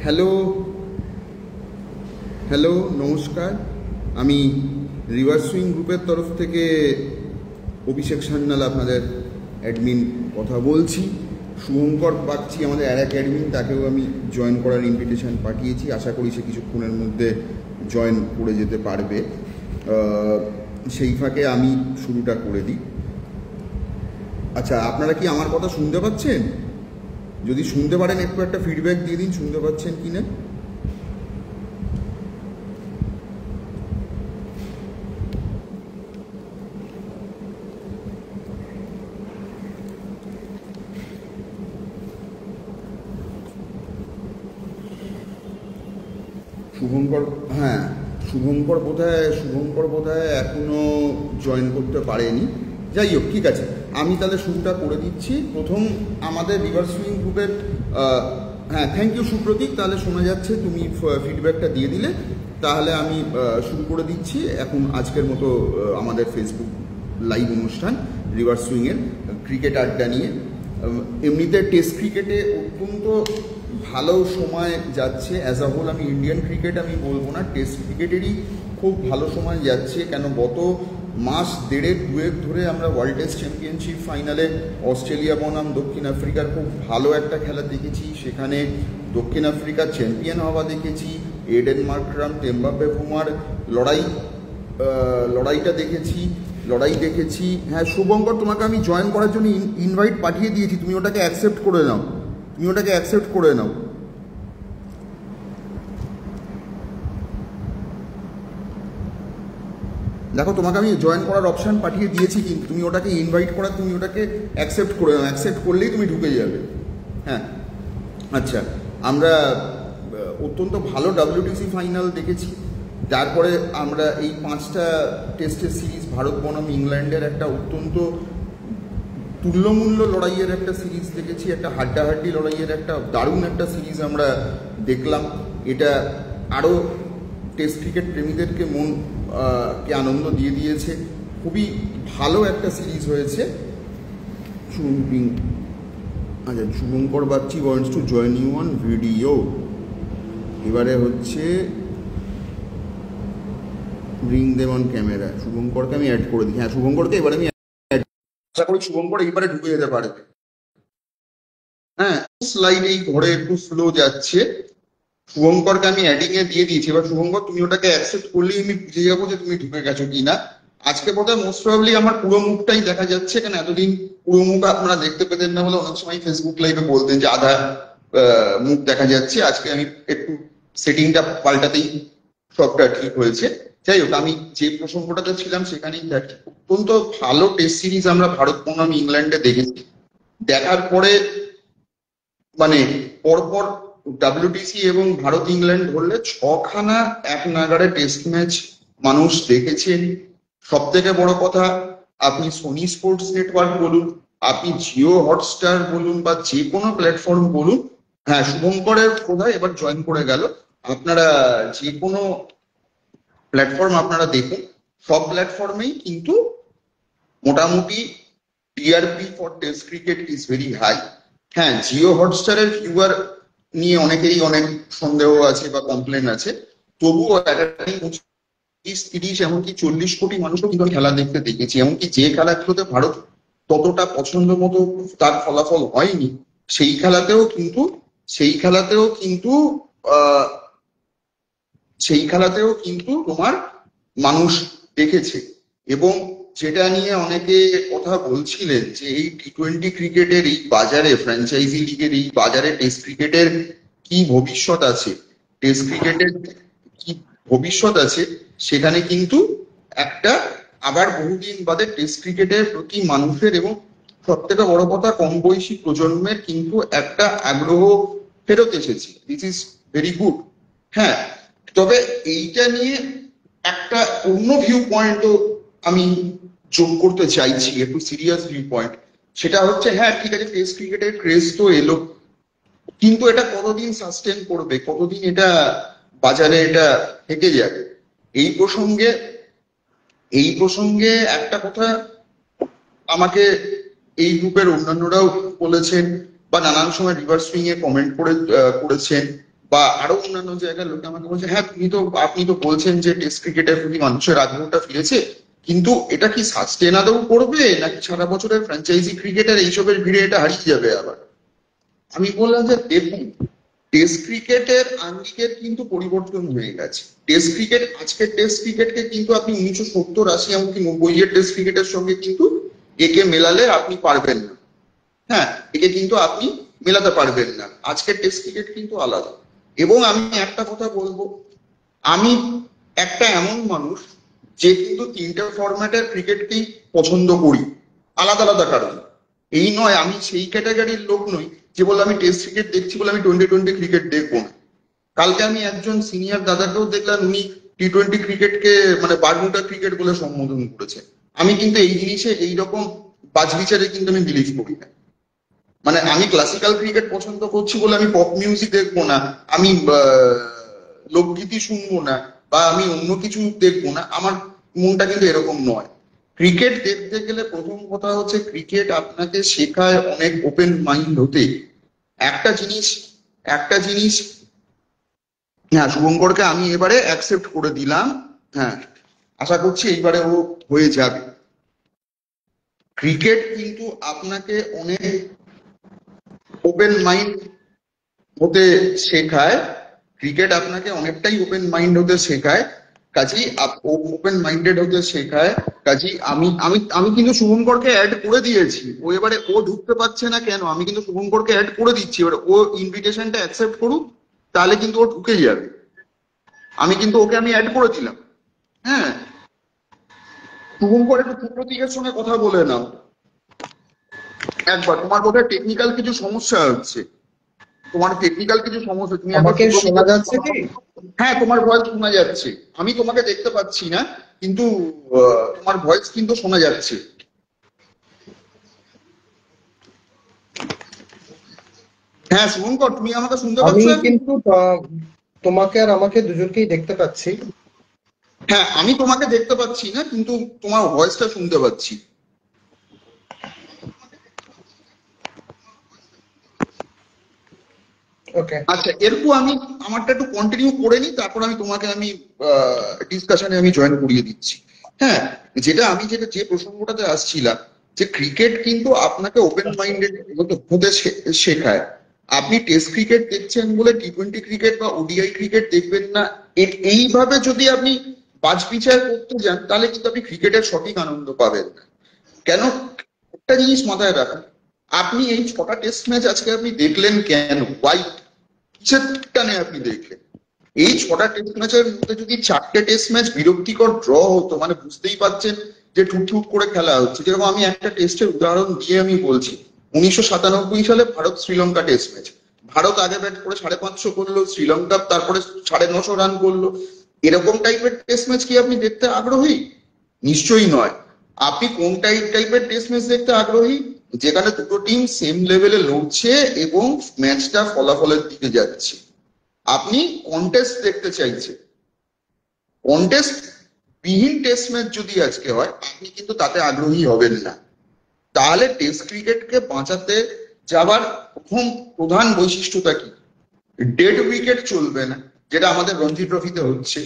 Hello hello নমস্কার। আমি reverse swing গ্রুপের তরফ থেকে অভিষেক সান্যাল আপনাদের অ্যাডমিন কথা বলছি। শুভঙ্কর বাগচি আমাদের আর এক অ্যাডমিন, তাকেও আমি জয়েন করার ইনভিটেশন পাঠিয়েছি। আশা করি সে কিছুক্ষণের মধ্যে জয়েন করে যেতে পারবে। সেই ফাঁকে আমি শুরুটা করে দিই। আচ্ছা, আপনারা কি আমার কথা শুনতে পাচ্ছেন? যদি শুনতে পারেন একটু একটা ফিডব্যাক দিয়ে দিন, শুনতে পাচ্ছেন কি না। শুভঙ্কর, হ্যাঁ শুভঙ্কর বোধহয় এখনো জয়েন করতে পারেনি। যাই হোক, ঠিক আছে, আমি তাহলে শুরুটা করে দিচ্ছি। প্রথম আমাদের রিভার্স সুইং গ্রুপের হ্যাঁ, থ্যাংক ইউ সুপ্রতীক। তাহলে শোনা যাচ্ছে, তুমি ফিডব্যাকটা দিয়ে দিলে, তাহলে আমি শুরু করে দিচ্ছি এখন আজকের মতো আমাদের ফেসবুক লাইভ অনুষ্ঠান রিভার্স সুইংয়ের ক্রিকেট আড্ডা নিয়ে। এমনিতে টেস্ট ক্রিকেটে অত্যন্ত ভালো সময় যাচ্ছে। অ্যাজ আ হোল আমি ইন্ডিয়ান ক্রিকেট আমি বলবো না, টেস্ট ক্রিকেটেরই খুব ভালো সময় যাচ্ছে। কেন গত মাস দেড়েক দুয়েক ধরে আমরা ওয়ার্ল্ড টেস্ট চ্যাম্পিয়নশিপ ফাইনালে অস্ট্রেলিয়া বনাম দক্ষিণ আফ্রিকার খুব ভালো একটা খেলা দেখেছি। সেখানে দক্ষিণ আফ্রিকার চ্যাম্পিয়ন হওয়া দেখেছি। এডেন মার্করাম, টেম্বা বেপুমার লড়াইটা দেখেছি। হ্যাঁ শুভঙ্কর, তোমাকে আমি জয়েন করার জন্য ইনভাইট পাঠিয়ে দিয়েছি, তুমি ওটাকে অ্যাকসেপ্ট করে নাও। দেখো, তোমাকে আমি জয়েন করার অপশান পাঠিয়ে দিয়েছি, কিন্তু তুমি ওটাকে ইনভাইট করা, তুমি ওটাকে অ্যাকসেপ্ট করে নাও। অ্যাকসেপ্ট করলেই তুমি ঢুকে যাবে। হ্যাঁ, আচ্ছা, আমরা অত্যন্ত ভালো WTC ফাইনাল দেখেছি। তারপরে আমরা এই 5টা টেস্টের সিরিজ, ভারত বনাম ইংল্যান্ডের একটা অত্যন্ত তুল্যমূল্য লড়াইয়ের একটা সিরিজ দেখেছি। একটা হাড্ডাহাড্ডি লড়াইয়ের একটা দারুণ একটা সিরিজ আমরা দেখলাম। এটা আরও টেস্ট ক্রিকেট প্রেমীদেরকে কে আনন্দ দিয়ে দিয়েছে। খুবই ভালো একটা সিরিজ হয়েছে। আচ্ছা, Shubhankar Bagchi wants to join you on video. এবারে হচ্ছে ব্রিং দেম অন ক্যামেরা। শুভঙ্করকে আমি অ্যাড করে দিই। হ্যাঁ শুভঙ্করকে এবারে আমি আশা করি শুভঙ্কর এইবারে ঢুকে যেতে পারে। হ্যাঁ, স্লাইড এই ঘরে একটু স্লো যাচ্ছে। শুভঙ্করকে আমি অ্যাডিং এ দিয়ে দিয়েছি। এবার শুভঙ্কর, তুমি ওটাকে অ্যাকসেপ্ট করলেই আমি বুঝে যাবো যে তুমি ঢুকে গেছো কিনা। আজকে বোধহয় মোস্ট প্রবাবলি আমার পুরো মুখটাই দেখা যাচ্ছে, কেন এতদিন পুরো মুখ আপনারা দেখতে পেতেন না বলে অনেক সময় ফেসবুক লাইভে বলতেন যে আধা মুখ দেখা যাচ্ছে। আজকে আমি একটু সেটিংটা পাল্টাতেই সবটা ঠিক হয়েছে। যাই হোক, আমি যে প্রসঙ্গটাতে ছিলাম সেখানেই থাকি। অত্যন্ত ভালো টেস্ট সিরিজ আমরা ভারত বনাম ইংল্যান্ডে দেখেছি। দেখার পরে মানে পরপর WTC এবং ভারত ইংল্যান্ড ধরলে 6খানা এক নাগাড়ে টেস্ট ম্যাচ মানুষ দেখেছেন। সব থেকে বড় কথা, আপনি সোনি স্পোর্টস নেটওয়ার্ক বলুন, আপনি জিও হটস্টার বলুন, বা যে কোনো প্ল্যাটফর্ম বলুন। হ্যাঁ, শুভঙ্করের কোথায় এবার জয়েন করে গেল। আপনারা যে কোনো প্ল্যাটফর্ম আপনারা দেখুন, সব প্ল্যাটফর্মেই কিন্তু মোটামুটি TRP for Test cricket is very high. হ্যাঁ, জিও হটস্টারের ভিউয়ার নিয়ে অনেকেরই অনেক সন্দেহ আছে বা কমপ্লেন আছে, তবুও 25-30 এমনকি 40 কোটি মানুষও কিন্তু খেলা দেখতে দেখেছি। এমনকি যে খেলাগুলোতে ভারত ততটা পছন্দ মতো তার ফলাফল হয়নি, সেই খেলাতেও কিন্তু তোমার মানুষ দেখেছে। এবং যেটা নিয়ে অনেকে কথা বলছিলেন যে এই T20 ক্রিকেটের এই বাজারে, ফ্র্যাঞ্চাইজি লিগের এই বাজারে টেস্ট ক্রিকেটের কি ভবিষ্যৎ আছে, সেখানে কিন্তু একটা আবার বহুদিন বাদে টেস্ট ক্রিকেটের প্রতি মানুষের এবং সব থেকে বড় কথা কম বয়সী প্রজন্মের কিন্তু একটা আগ্রহ ফেরত এসেছে। This is very good. হ্যাঁ, তবে এইটা নিয়ে একটা অন্য ভিউ পয়েন্টও আমি যোগ করতে চাইছি, একটু সিরিয়াস ভিউ পয়েন্ট। সেটা হচ্ছে, হ্যাঁ ঠিক আছে, টেস্ট ক্রিকেটের ক্রেজ তো এলো, কিন্তু এটা কতদিন সাস্টেন করবে, কতদিন এটা বাজারে এটা থেকে যাবে। এই প্রসঙ্গে একটা কথা আমাকে এই গ্রুপের অন্যান্যরাও বলেছেন, বা নানান সময় রিভার্স সুইং এ কমেন্ট করেছেন, বা আরো অন্যান্য জায়গার লোকে আমাকে বলছে, হ্যাঁ আপনি তো বলছেন যে টেস্ট ক্রিকেটের প্রতি মানুষের আগ্রহটা ফিরেছে, কিন্তু এটা কি সাস্টেন আদৌ করবে, নাকি সারা বছরের ফ্র্যাঞ্চাইজি ক্রিকেটের এইসবের ভিড়ে এটা হারিয়ে যাবে আবার? আমি বললাম যে দেখুন, টেস্ট ক্রিকেটের আঙ্গিকের কিন্তু পরিবর্তন হয়ে গেছে। টেস্ট ক্রিকেট, আজকের টেস্ট ক্রিকেটকে কিন্তু আপনি 1970, 80, এমনকি 90 এর টেস্ট ক্রিকেটের সঙ্গে কিন্তু একে মেলালে আপনি পারবেন না। হ্যাঁ, একে কিন্তু আপনি মেলাতে পারবেন না। আজকের টেস্ট ক্রিকেট কিন্তু আলাদা। এবং আমি একটা কথা বলবো, আমি একটা এমন মানুষ যে কিন্তু তিনটে ফরম্যাটের ক্রিকেটকেই পছন্দ করি, আলাদা আলাদা কারণ। এই নয়, আমি সেই ক্যাটাগরির লোক নই যে বলে আমি টেস্ট ক্রিকেট দেখছি বলে আমি টোয়েন্টি ক্রিকেট দেখবো না। কালকে আমি একজন সিনিয়র দাদাকেও দেখলাম, উনি টি-20 ক্রিকেটকে মানে বারমুডা ক্রিকেট বলে সম্বোধন করেছে। আমি কিন্তু এই জিনিসে এইরকম বাজবিচারে কিন্তু আমি বিলিভ করি না। মানে আমি ক্লাসিক্যাল ক্রিকেট পছন্দ করছি বলে আমি পপ মিউজিক দেখবো না, আমি লোকগীতি শুনবো না, বা আমি অন্য কিছু দেখবো না, আমার মনটা কিন্তু এরকম নয়। ক্রিকেট দেখতে গেলে প্রথম কথা হচ্ছে ক্রিকেট আপনাকে শেখায় অনেক ওপেন মাইন্ড হতে। একটা জিনিস একটা জিনিস হ্যাঁ, শুভঙ্করকে আমি এবারে অ্যাকসেপ্ট করে দিলাম। হ্যাঁ, আশা করছি এইবারে ও হয়ে যাবে। ক্রিকেট কিন্তু আপনাকে অনেক ওপেন মাইন্ড হতে শেখায়। ক্রিকেট আপনাকে অনেকটাই ওপেন মাইন্ড হতে শেখায়। কাজেই ওপেন মাইন্ডেড হতে শেখায়। কাজেই আমি আমি আমি কিন্তু শুভঙ্করকে অ্যাড করে দিয়েছি। ও এবারে ও ঢুকতে পারছে না কেন, আমি কিন্তু শুভঙ্করকে অ্যাড করে দিচ্ছি। এবারে ও ইনভিটেশনটা অ্যাকসেপ্ট করুক, তাহলে কিন্তু ও ঢুকে যাবে। আমি কিন্তু ওকে আমি অ্যাড করে দিলাম। হ্যাঁ, শুভঙ্কর একটু প্রতীকের সঙ্গে কথা বলে নাও একবার। তোমার বোধহয় টেকনিক্যাল কিছু সমস্যা হচ্ছে। তুমি একবার আমাকে শোনা সুপ্রতীকের সঙ্গে যাচ্ছে কথা কি? বলো। হ্যাঁ, তোমার ভয়েস শোনা যাচ্ছে। আমি তোমাকে দেখতে পাচ্ছি না, কিন্তু তোমার ভয়েস কিন্তু শোনা যাচ্ছে। হ্যাঁ শুভঙ্কর, তুমি আমাকে শুনতে আমি পাচ্ছ এখন? কিন্তু তোমাকে আর আমাকে দুজনকেই দেখতে পাচ্ছি। হ্যাঁ, আমি তোমাকে দেখতে পাচ্ছি না, কিন্তু তোমার ভয়েসটা শুনতে পাচ্ছি। ওকে। আচ্ছা, এরপর আমি আমারটা একটু কন্টিনিউ করে নিই, তারপর আমি তোমাকে আমি ডিসকাশনে আমি জয়েন করিয়ে দিচ্ছি। হ্যাঁ, যেটা যে প্রসঙ্গটাতে আসছিলাম, যে ক্রিকেট কিন্তু আপনাকে ওপেন মাইন্ডেড হতে শেখায়। আপনি টেস্ট ক্রিকেট দেখছেন বলে টি-20 ক্রিকেট বা ওডিআই ক্রিকেট দেখবেন না, এইভাবে যদি আপনি বাছবিচার করতে যান, তাহলে কিন্তু আপনি ক্রিকেটের সঠিক আনন্দ পাবেন না। কেন? একটা জিনিস মাথায় রাখুন, আপনি এই 6টা টেস্ট ম্যাচ আজকে আপনি দেখলেন কেন? ওয়াই? কিসের টানে আপনি দেখলেন? এই 6টা টেস্ট ম্যাচের মধ্যে যদি 4টে টেস্ট ম্যাচ বিরক্তিকর ড্র হতো, মানে বুঝতেই পারছেন যে ঠুক করে খেলা হচ্ছে। যেরকম আমি একটা টেস্টের উদাহরণ দিয়ে আমি বলছি, 1997 সালে ভারত শ্রীলঙ্কা টেস্ট ম্যাচ। ভারত আগে ব্যাট করে 550 করলো, শ্রীলঙ্কা তারপরে 950 রান করলো। এরকম টাইপের টেস্ট ম্যাচ কি আপনি দেখতে আগ্রহী? নিশ্চয়ই নয়। আপনি কোন টাইপের টেস্ট ম্যাচ দেখতে আগ্রহী? যেখানে দুটো টিম সেম লেভেলে লড়ছে এবং ম্যাচটা ফলাফলের দিকে যাচ্ছে। আপনি কন্টেস্ট দেখতে চাইছেন। কন্টেস্ট বিহীন টেস্ট ম্যাচ যদি আজকে হয়, আপনি কিন্তু তাতে আগ্রহী হবেন না। তাহলে টেস্ট ক্রিকেটকে বাঁচাতে যাবার প্রধান বৈশিষ্ট্যটা কি? ডেড উইকেট চলবে না, যেটা আমাদের রঞ্জি ট্রফিতে হচ্ছে।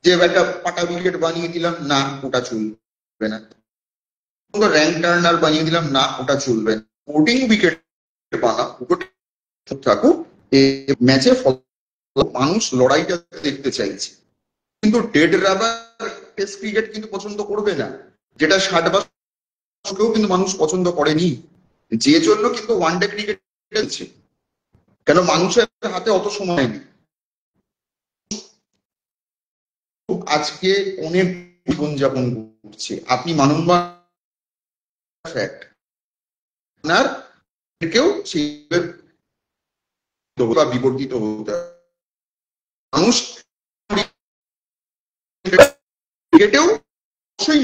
যে একটা পাটা উইকেট বানিয়ে দিলাম, না ওটা চলবে না। র্যাঙ্ক টার্নার বানিয়ে দিলাম, না ওটা চলবে না। বোর্ডিং উইকেট বানা, থাকুক ম্যাচে। মানুষ লড়াইটা দেখতে চাইছে, কিন্তু ডেড রাবার টেস্ট ক্রিকেট কিন্তু পছন্দ করবে না। যেটা 60 বা কিন্তু মানুষ পছন্দ করেনি, যে জন্য কিন্তু ওয়ানডে ক্রিকেট খেলছে। কেন? মানুষের হাতে অত সময় নেই। আজকে অনেক জীবনযাপন করছে, আপনি মানুষ বা ফ্যাক্ট, আপনার কেউ সেই বা বিবর্তিত হতে হবে। মানুষ ক্রিকেটেও অবশ্যই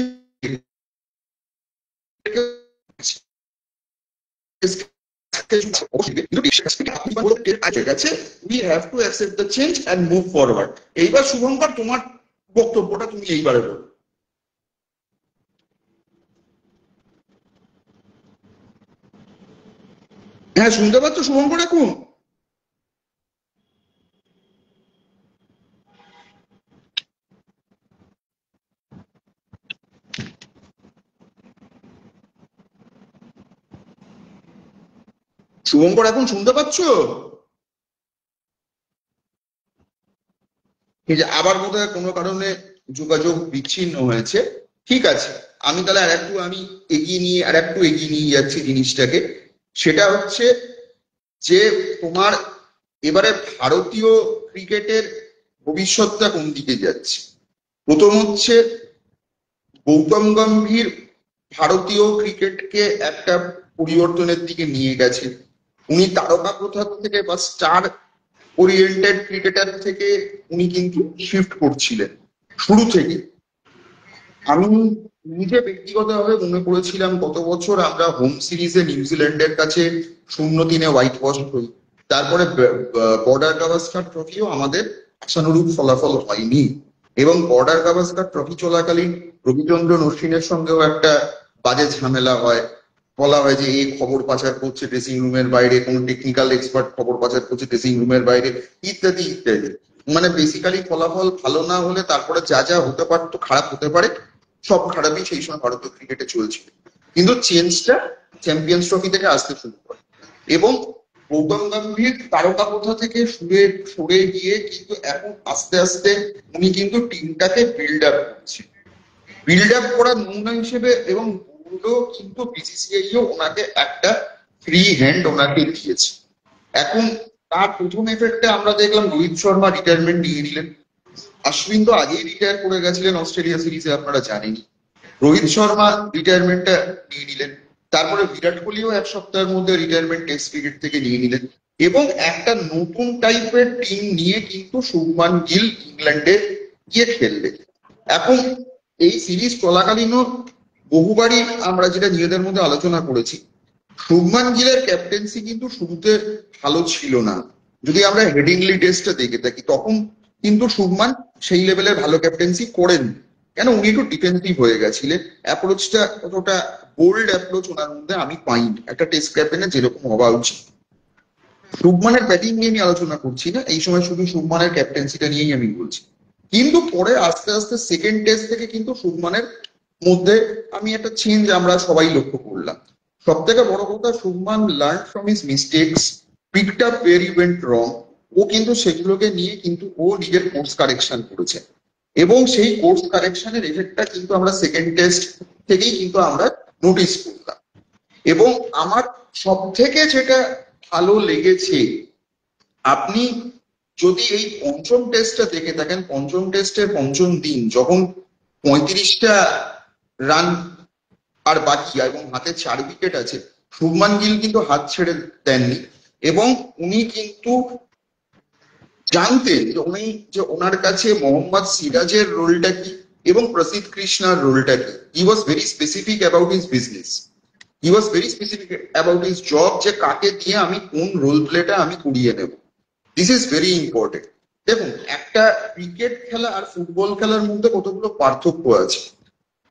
এইবার শুভঙ্কর, তোমার বক্তব্যটা তুমি এইবারে বলো। হ্যাঁ, শুনতে পাচ্ছ শুভঙ্কর এখন? শুভঙ্কর এখন শুনতে পাচ্ছো? এই যে আবার বোধহয় কোনো কারণে যোগাযোগ বিচ্ছিন্ন হয়েছে। ঠিক আছে, আমি তাহলে আমি এগিয়ে নিয়ে যাচ্ছি জিনিসটাকে। সেটা হচ্ছে যে তোমার এবারে ভারতীয় ক্রিকেটের ভবিষ্যৎটা কোন দিকে যাচ্ছে। প্রথম হচ্ছে গৌতম গম্ভীর ভারতীয় ক্রিকেটকে একটা পরিবর্তনের দিকে নিয়ে গেছে। উনি তারকা প্রথা থেকে বা স্টার ওরিয়েন্টেড ক্রিকেটার থেকে উনি কিন্তু শিফট করছিলেন শুরু থেকে। আমি নিজে ব্যক্তিগতভাবে মনে করেছিলাম গত বছর আমরা হোম সিরিজে নিউজিল্যান্ডের কাছে 0-3 হোয়াইট ওয়াশ হই। তারপরে বর্ডার গাভাস্কার ট্রফিও আমাদের আশানুরূপ ফলাফল হয়নি, এবং বর্ডার গাভাস্কার ট্রফি চলাকালীন রবিচন্দ্রন অশ্বিনের সঙ্গেও একটা বাজে ঝামেলা হয়। বলা হয় যে এই খবর পাচার করছে ড্রেসিং রুমের বাইরে, কোনো টেকনিক্যাল এক্সপার্ট খবর পাচার করছে ড্রেসিং রুমের বাইরে, ইত্যাদি ইত্যাদি। মানে বেসিক্যালি ফলাফল ভালো না হলে তারপরে যা যা হতে পারতো খারাপ হতে পারে, সব খারাপই সেই সময় ভারতীয় ক্রিকেটে চলছিল। কিন্তু চেঞ্জটা চ্যাম্পিয়ন্স ট্রফি থেকে আসতে শুরু করে, এবং গৌতম গম্ভীর তারকা প্রথা থেকে সরে গিয়ে কিন্তু এখন আস্তে আস্তে উনি কিন্তু টিমটাকে বিল্ড আপ করছে। বিল্ড আপ করার নমুনা হিসেবে এবং বোর্ডও কিন্তু বিসিসিআইও ওনাকে একটা ফ্রি হ্যান্ড ওনাকে দিয়েছে। এখন তার প্রথম এফেক্টে আমরা দেখলাম রোহিত শর্মা রিটায়ারমেন্ট নিয়ে নিলেন। অশ্বিন তো আগেই রিটায়ার করে গেছিলেন অস্ট্রেলিয়া সিরিজে, আপনারা জানেনই। রোহিত শর্মা রিটায়ারমেন্টটা নিয়ে নিলেন। তারপরে বিরাট কোহলিও এক সপ্তাহের মধ্যে রিটায়ারমেন্ট টেস্ট ক্রিকেট থেকে নিয়ে নিলেন, এবং একটা নতুন টাইপের টিম নিয়ে কিন্তু শুভমান গিল ইংল্যান্ডে গিয়ে খেলবে। এখন এই সিরিজ চলাকালীনও বহুবারই আমরা যেটা নিজেদের মধ্যে আলোচনা করেছি, শুভমান গিলের ক্যাপ্টেন্সি কিন্তু শুরুতে ভালো ছিল না। যদি আমরা হেডিংলি টেস্টটা দেখে থাকি তখন কিন্তু শুভমান সেই লেভেলের ভালো ক্যাপ্টেন্সি করেন, কেন উনি একটু ডিফেন্সিভ হয়ে গেছিলেন। অ্যাপ্রোচটা অতটা বোল্ড অ্যাপ্রোচ ওনার মধ্যে আমি পাইনি একটা টেস্ট ক্যাপ্টেনের যেরকম হওয়া উচিত। শুভমানের ব্যাটিং নিয়ে আমি আলোচনা করছি না এই সময়, শুধু শুভমানের ক্যাপ্টেন্সিটা নিয়েই আমি বলছি। কিন্তু পরে আস্তে আস্তে সেকেন্ড টেস্ট থেকে কিন্তু শুভমানের মধ্যে আমি একটা চেঞ্জ আমরা সবাই লক্ষ্য করলাম। সব থেকে বড় কথা, Shubman learn from his mistakes, picked up where he went wrong. ও কিন্তু সেগুলোকে নিয়ে কিন্তু ও নিজের কোর্স কারেকশন করেছে, এবং সেই কোর্স কারেকশনের এফেক্টটা কিন্তু আমরা সেকেন্ড টেস্ট থেকেই কিন্তু আমরা নোটিস করলাম। এবং আমার সব থেকে যেটা ভালো লেগেছে, আপনি যদি এই পঞ্চম টেস্টটা দেখে থাকেন, পঞ্চম টেস্টের পঞ্চম দিন যখন 35টা রান আর বাকি এবং হাতে 4 উইকেট আছে, শুভমান গিল কিন্তু হাত ছেড়ে দেননি, এবং উনি কিন্তু জানতেন যে ওনার কাছে মোহাম্মদ সিরাজের রোলটা কি এবং প্রসিদ্ধ কৃষ্ণার রোলটা কি। He was very specific about his business, he was very specific about his job, যে কাকে দিয়ে আমি কোন রোল প্লেটা আমি করিয়ে নেব। This is very important. দেখুন, একটা ক্রিকেট খেলা আর ফুটবল খেলার মধ্যে কতগুলো পার্থক্য আছে।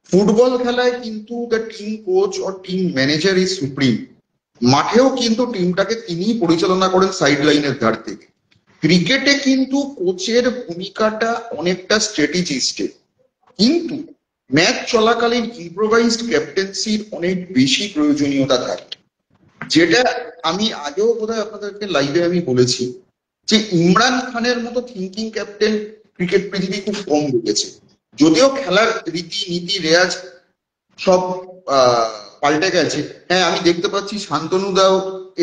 ফুটবল খেলায় কিন্তু the team coach or team manager is supreme, মাঠেও কিন্তু টিমটাকে তিনিই পরিচালনা করেন সাইড লাইনের ধার থেকে। ক্রিকেটে কিন্তু কোচের ভূমিকাটা অনেকটা স্ট্র্যাটেজিস্টের, কিন্তু ম্যাচ চলাকালীন ইম্প্রোভাইজড ক্যাপ্টেন্সির অনেক বেশি প্রয়োজনীয়তা থাকে। যেটা আমি আগেও বোধহয় আপনাদেরকে লাইভে আমি বলেছি যে ইমরান খানের মতো থিঙ্কিং ক্যাপ্টেন ক্রিকেট পৃথিবী খুব কম দেখেছে। যদিও খেলার রীতি নীতি রেয়াজ সব পাল্টে গেছে। হ্যাঁ, আমি দেখতে পাচ্ছি শান্তনু দাও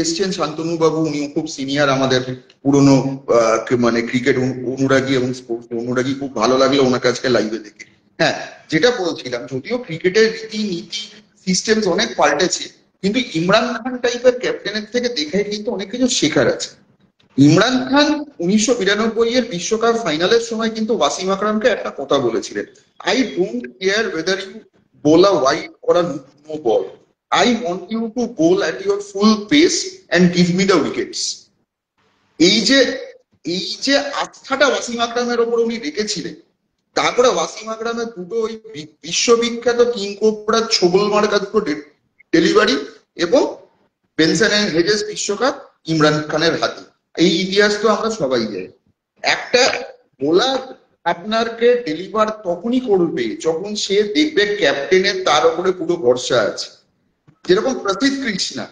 এসছেন, শান্তনু বাবু, উনি খুব সিনিয়র আমাদের পুরনো মানে ক্রিকেট অনুরাগী এবং স্পোর্টস অনুরাগী। খুব ভালো লাগলো ওনার কাছে লাইভে দেখে। হ্যাঁ, যেটা বলছিলাম, যদিও ক্রিকেটের রীতি নীতি সিস্টেম অনেক পাল্টেছে, কিন্তু ইমরান খান টাইপের ক্যাপ্টেনের থেকে দেখে কিন্তু অনেক কিছু শেখার আছে। ইমরান খান 1992 এর বিশ্বকাপ ফাইনালের সময় কিন্তু ওয়াসিম আকরামকে একটা কথা বলেছিলেন, I don't care whether you bowl a wide or a no ball. I want you to bowl at your full pace and give me the wickets. এই যে এই যে আস্থাটা ওয়াসিম আকরামের ওপর উনি রেখেছিলেন, তারপরে ওয়াসিম আকরামের দুটো ওই বিশ্ববিখ্যাত কিং কোবরার ছোবল মার্কা দুটো ডেলিভারি, এবং বেনসন এন্ড হেজেস বিশ্বকাপ ইমরান খানের হাতে। এই ইতিহাস তো আমরা সবাই জানি। একটা বোলার আপনাকে ডেলিভার তখনই করবে যখন সে দেখবে ক্যাপ্টেনের তার উপরে পুরো ভরসা আছে। যেরকম প্রসিদ্ধ কৃষ্ণা,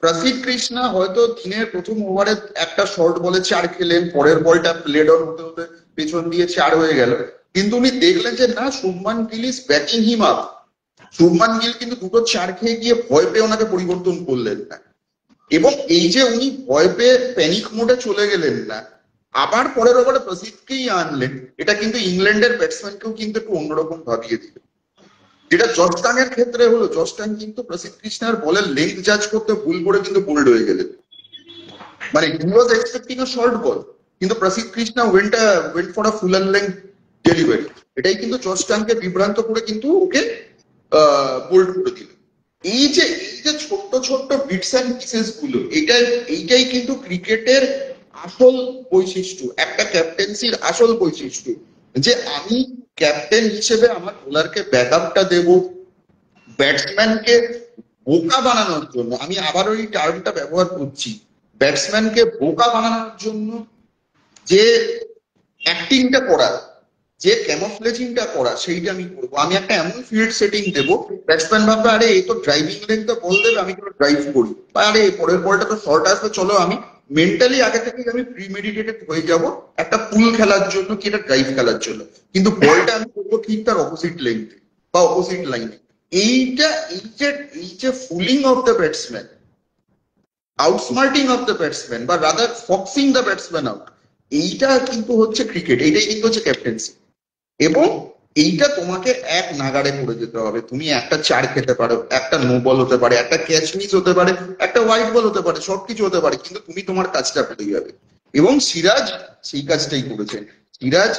প্রসিদ্ধ কৃষ্ণা হয়তো দিনের প্রথম ওভারে একটা শর্ট বলে 4 খেলেন, পরের বলটা প্লেড অন হতে হতে পেছন দিয়ে 4 হয়ে গেল, কিন্তু উনি দেখলেন যে না, Shubman Gill is backing him up. Shubman Gill কিন্তু দুটো 4 খেয়ে গিয়ে ভয় পেয়ে ওনাকে পরিবর্তন করলেন না, এবং এই যে উনি ভয় পেয়ে প্যানিক মোডে চলে গেলেন না, আবার পরের ওভারে প্রসিদ্ধকেই আনলেন, এটা কিন্তু ইংল্যান্ডের ব্যাটসম্যানকেও কিন্তু একটু অন্যরকম ভাবিয়ে দিল। যেটা জর্জটানের ক্ষেত্রে হলো, জর্জটান কিন্তু প্রসিদ্ধ কৃষ্ণার বলের লেন্থ জাজ করতে ভুল করে কিন্তু বোল্ড হয়ে গেলেন। মানে হি was expecting a short ball, কিন্তু প্রসিদ্ধ Krishna went for a fuller length delivery. এটাই কিন্তু জর্জটানকে বিভ্রান্ত করে কিন্তু ওকে বোল্ড করে দিল। এই যে ছোট্ট ছোট্ট বিটস অ্যান্ড পিসেস গুলো, এইটাই কিন্তু ক্রিকেটের আসল বৈশিষ্ট্য, একটা ক্যাপ্টেন্সির আসল বৈশিষ্ট্য, যে আমি ক্যাপ্টেন হিসেবে আমার বোলারকে ব্যাকআপটা দেবো, ব্যাটসম্যানকে বোকা বানানোর জন্য, আমি আবার ওই টার্মটা ব্যবহার করছি, ব্যাটসম্যানকে বোকা বানানোর জন্য যে অ্যাক্টিংটা করা, যে ক্যামোফ্লেজিংটা করা, সেইটা আমি করবো। আমি একটা এমন ফিল্ড সেটিং দেবো, ব্যাটসম্যান ভাববে আরে এই তো ড্রাইভিং লেন্থে বল দেবে, আমি কোনো ড্রাইভ করি, বা আরে পরের বলটা তো শর্ট আসবে, চলো আমি মেন্টালি আগে থেকে আমি প্রিমেডিটেটেড হয়ে যাব একটা পুল খেলার জন্য কি একটা ড্রাইভ খেলার জন্য, কিন্তু বলটা আমি করবো ঠিক তার অপোজিট লেন্থে বা অপোজিট লাইনে। এইটা এই যে fooling of the batsman, outsmarting of the batsman, বা rather foxing the batsman out, এইটা কিন্তু হচ্ছে ক্রিকেট, এইটাই কিন্তু হচ্ছে ক্যাপ্টেন্সি। এবং এইটা তোমাকে এক নাগাড়ে করে যেতে হবে। তুমি একটা 4 খেতে পারো, একটা নো বল হতে পারে, একটা ক্যাচ মিস হতে পারে, একটা হোয়াইট বল হতে পারে, সবকিছু হতে পারে, কিন্তু তুমি তোমার কাজটা পেরে যাবে। এবং সিরাজ সেই কাজটাই করেছেন। সিরাজ,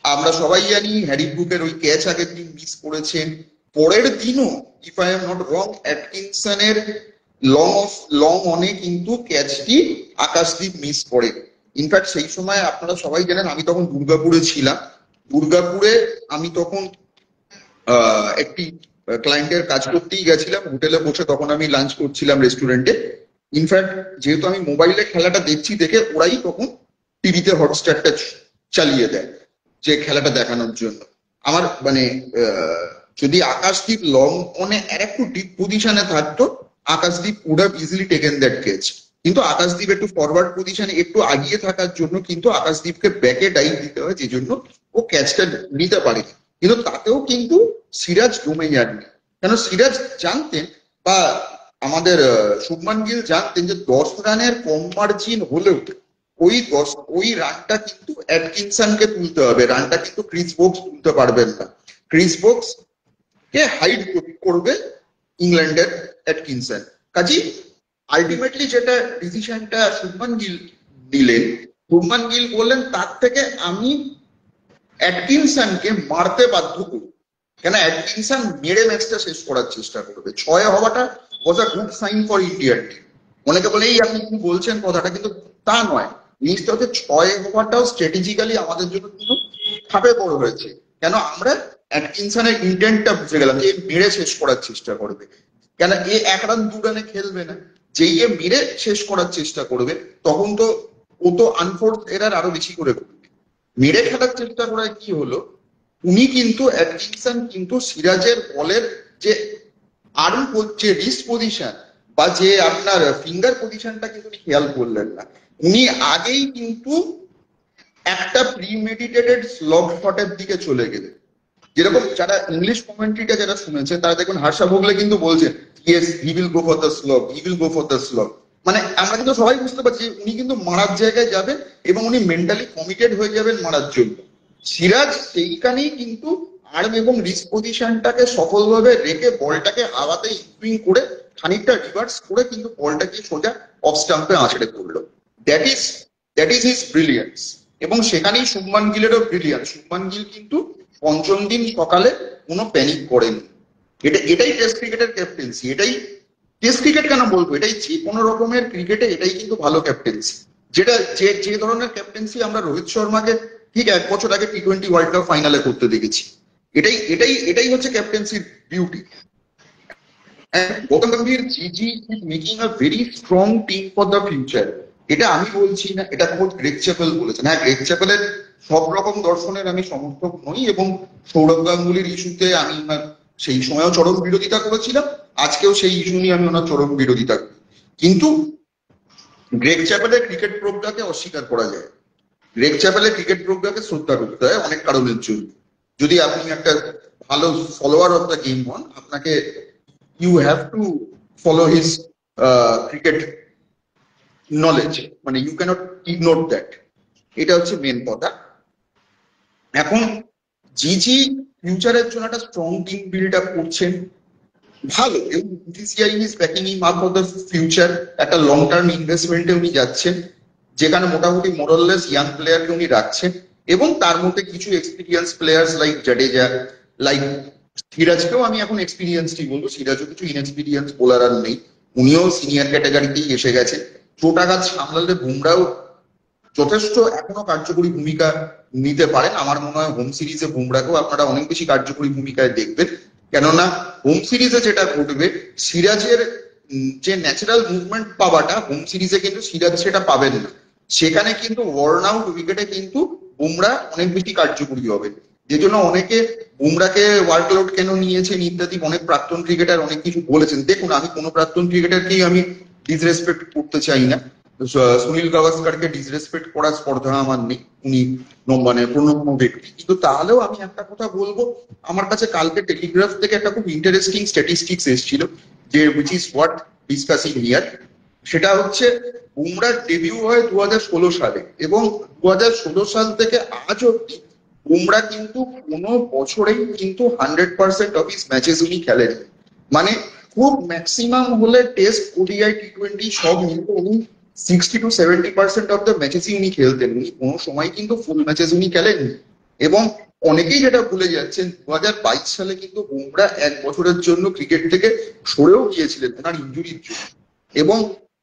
আমরা সবাই জানি হ্যারি ব্রুকের ওই ক্যাচ আগের দিন মিস করেছেন, পরের দিনও if I am not wrong অ্যাটকিনসনের লং অনে কিন্তু ক্যাচটি আকাশদীপ মিস করে। ইনফ্যাক্ট সেই সময় আপনারা সবাই জানেন আমি তখন দুর্গাপুরে ছিলাম। দুর্গাপুরে আমি তখন একটি ক্লায়েন্টের কাজ করতেই গেছিলাম, হোটেলে বসে তখন আমি লাঞ্চ করছিলাম রেস্টুরেন্টে। ইনফ্যাক্ট যেহেতু আমি মোবাইলে খেলাটা দেখছি দেখে ওরাই তখন টিভিতে হটস্টারটা চালিয়ে দেয় যে খেলাটা দেখানোর জন্য। আমার মানে যদি আকাশদীপ লং অনে আর একটু ডিপ পজিশনে থাকতো, Akashdeep would have easily taken that catch, কিন্তু আকাশদীপ একটু ফরওয়ার্ড পজিশনে একটু আগিয়ে থাকার জন্য কিন্তু আকাশদীপকে ব্যাকে ডাইভ দিতে হয়, যে জন্য ও ক্যাচটা নিতে পারে। কিন্তু তাতেও কিন্তু সিরাজ জমে যাননি, কেন সিরাজ জানতেন, বা আমাদের শুভমান গিল জানতেন যে 10 রানের কম মার্জিন হলেও ওই রানটা কিন্তু অ্যাটকিনসনকে তুলতে হবে, রানটা কিন্তু ক্রিস ব্রুকস তুলতে পারবেন না। ক্রিস ব্রুকস কে হাইড করবে ইংল্যান্ডের অ্যাটকিনসন। কাজী আলটিমেটলি যেটা ডিসিশনটা শুভমান গিল দিলেন, শুভমান গিল বললেন তার থেকে আমি অ্যাটকিনসনকে মারতে বাধ্য করব, কেন অ্যাটকিনসন মেরে ম্যাচটা শেষ করার চেষ্টা করবে। 6 হওয়াটা was a good sign for Indian team. অনেকে বলে এই আপনি কি বলছেন কথাটা, কিন্তু তা নয়। জিনিসটা হচ্ছে 6 হওয়াটাও স্ট্র্যাটেজিক্যালি আমাদের জন্য কিন্তু খাপে বড় হয়েছে, কেন আমরা অ্যাটকিনসনের ইন্টেন্টটা বুঝে গেলাম যে মেরে শেষ করার চেষ্টা করবে, কেন এ 1 রান 2 রানে খেলবে না, যেই এ মেরে শেষ করার চেষ্টা করবে তখন তো ও তো আনফোর্স এরার আরো বেশি করে করবে। মেরে খেলার চেষ্টা করায় কি হলো, উনি কিন্তু অ্যাটকিনসন কিন্তু সিরাজের বলের যে আর্ম যে রিস্ট পজিশন বা যে আপনার ফিঙ্গার পজিশনটা কিন্তু উনি খেয়াল করলেন না। উনি আগেই কিন্তু একটা প্রিমেডিটেটেড স্লগ শটের দিকে চলে গেলেন। যেরকম যারা ইংলিশ কমেন্ট্রিটা যারা শুনেছে তারা দেখুন হার্ষা ভোগলে কিন্তু বলছেন yes he will go for the slog, he will go for the slog. মানে আমরা কিন্তু সবাই বুঝতে পারছি উনি কিন্তু মারার জায়গায় যাবেন এবং উনি মেন্টালি কমিটেড হয়ে যাবেন মারার জন্য। সিরাজ সেইখানেই কিন্তু আর্ম এবং রিস্ক পজিশনটাকে সফলভাবে রেখে বলটাকে হাওয়াতে সুইং করে খানিকটা রিভার্স করে কিন্তু বলটাকে সোজা অফ স্টাম্পে আছড়ে পড়লো। That is his brilliance. এবং সেখানেই শুভমান গিলেরও ব্রিলিয়েন্স। শুভমান গিল কিন্তু পঞ্চম দিন সকালে কোনো প্যানিক করেনি। এটাই টেস্ট ক্রিকেটের ক্যাপ্টেন্সি। এটাই টেস্ট ক্রিকেট কেন বলবো, এটাই যে কোনো রকমের ক্রিকেটে এটাই কিন্তু ভালো ক্যাপ্টেন্সি। যেটা যে ধরনের ক্যাপ্টেন্সি আমরা রোহিত শর্মাকে ঠিক 1 বছর আগে টি-20 ওয়ার্ল্ড কাপ ফাইনালে করতে দেখেছি। এটাই হচ্ছে ক্যাপ্টেন্সির beauty. Gautam Gambhir GG is making a very strong team for the future. এটা আমি বলছি না, এটা খোদ গ্রেগ চ্যাপেল বলেছেন। হ্যাঁ, গ্রেগ চ্যাপেলের সব রকম দর্শনের আমি সমর্থক নই, এবং সৌরভ গাঙ্গুলির ইস্যুতে আমি সেই সময়ও চরম বিরোধিতা করেছিলাম, আজকেও সেই ইস্যু নিয়ে আমি ওনার চরম বিরোধিতা করি। কিন্তু গ্রেগ চ্যাপেলের ক্রিকেট প্রজ্ঞাকে অস্বীকার করা যায়। গ্রেগ চ্যাপেলের ক্রিকেট প্রজ্ঞাকে শ্রদ্ধা করতে হয় অনেক কারণের জন্য। যদি আপনি একটা ভালো ফলোয়ার অফ দ্য গেম হন, আপনাকে you have to follow his cricket knowledge, মানে ইউ ক্যানট ইগনোর দ্যাট। এটা হচ্ছে মেন কথা। এখন জিজি ফিউচারের জন্য একটা স্ট্রং টিম বিল্ড আপ করছেন, ভালো, এবং BCCI is backing him up for the future. একটা লং টার্ম ইনভেস্টমেন্টে উনি যাচ্ছেন, যেখানে মোটামুটি মোরললেস ইয়াং প্লেয়ারকে উনি রাখছেন, এবং তার মধ্যে কিছু experience players like Jadeja, like সিরাজকেও আমি এখন এক্সপিরিয়েন্সই বলবো, সিরাজও কিছু ইনএক্সপিরিয়েন্স বোলার আর নেই, উনিও সিনিয়র ক্যাটাগরিতেই এসে গেছে। চোটাঘাত সামলালে বুমরাও যথেষ্ট এখনো কার্যকরী ভূমিকা নিতে পারেন। আমার মনে হয় হোম সিরিজে বুমরাকেও আপনারা অনেক বেশি কার্যকরী ভূমিকায় দেখবেন, কেননা হোম সিরিজে যেটা ঘটবে, সিরাজের যে ন্যাচারাল মুভমেন্ট পাওয়াটা হোম সিরিজে কিন্তু সিরাজ সেটা পাবেন না। সেখানে কিন্তু ওয়ার্ন আউট উইকেটে কিন্তু বুমরা অনেক বেশি কার্যকরী হবে, যে জন্য অনেকে বুমরাকে ওয়ার্কলোড কেন নিয়েছেন ইত্যাদি অনেক প্রাক্তন ক্রিকেটার অনেক কিছু বলেছেন। দেখুন, আমি কোনো প্রাক্তন ক্রিকেটারকেই আমি ডিসরেসপেক্ট করতে চাই না, সুনীল গাভাস্কারকে ডিসরেসপেক্ট করার স্পর্ধা আমার নেই, উনি মানে প্রণম্য ব্যক্তি। কিন্তু তাহলেও আমি একটা কথা বলবো, আমার কাছে কালকে টেলিগ্রাফ থেকে একটা খুব ইন্টারেস্টিং স্ট্যাটিস্টিক্স এসেছিল, যে which is what discussing here. সেটা হচ্ছে বুমরার ডেবিউ হয় 2016 সালে, এবং 2016 সাল থেকে আজ অব্দি বুমরা কিন্তু কোনো বছরেই কিন্তু 100% অফ হিজ ম্যাচেস উনি খেলেন। মানে খুব ম্যাক্সিমাম হলে টেস্ট, ওডিআই, টি20 সব মিলে উনি 60 to 70% অফ দ্য ম্যাচেসই উনি খেলতেন। উনি কোনো সময় কিন্তু ফুল ম্যাচেস উনি খেলেননি। এবং অনেকেই যেটা ভুলে যাচ্ছেন, 2022 সালে কিন্তু বুমরা 1 বছরের জন্য ক্রিকেট থেকে সরেও গিয়েছিলেন ওনার ইনজুরির জন্য। এবং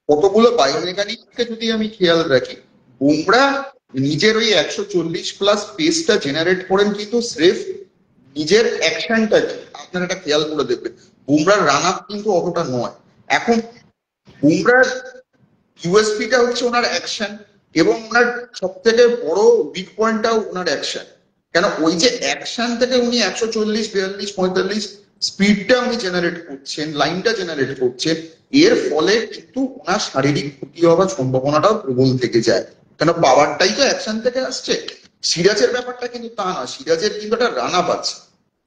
কতগুলো বায়োমেকানিক্সকে যদি আমি খেয়াল রাখি, বুমরা নিজের ওই 140+ পেসটা জেনারেট করেন কিন্তু স্রেফ নিজের অ্যাকশনটা কি, আপনারা এটা খেয়াল করে দেখবেন, বুমরার রান আপ কিন্তু অতটা নয়। এখন বুমরার ইউএসপিটা হচ্ছে ওনার অ্যাকশন, এবং ওনার সব থেকে বড় উইক পয়েন্টটাও ওনার অ্যাকশন। কেন, ওই যে অ্যাকশন থেকে উনি 140, 42, 45 স্পিডটা উনি জেনারেট করছেন, লাইনটা জেনারেট করছেন, এর ফলে কিন্তু ওনার শারীরিক ক্ষতি হওয়ার সম্ভাবনাটাও প্রবল থেকে যায়, কেন পাওয়ারটাই তো অ্যাকশন থেকে আসছে। সিরাজের ব্যাপারটা কিন্তু তা না, সিরাজের কিন্তু একটা রান আপ আছে,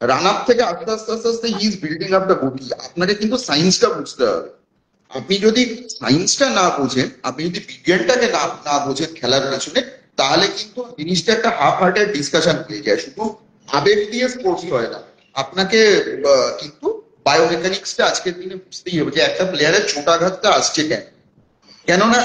রান আপ থেকে আস্তে আস্তে আস্তে আস্তে he is building up the গতি। আপনাকে কিন্তু সায়েন্সটা বুঝতে হবে। আপনি যদি সায়েন্সটা না বোঝেন, আপনি যদি বিজ্ঞানটাকে না না বোঝেন খেলার পেছনে, তাহলে কিন্তু জিনিসটা একটা হাফ হার্টেড ডিসকাশন হয়ে যায়। শুধু আবেগ দিয়ে স্পোর্টস হয় না, আপনাকে কিন্তু বায়োমেকানিক্সটা আজকের দিনে বুঝতেই হবে, যে একটা প্লেয়ারের ছোটাঘাতটা আসছে কেন। কেননা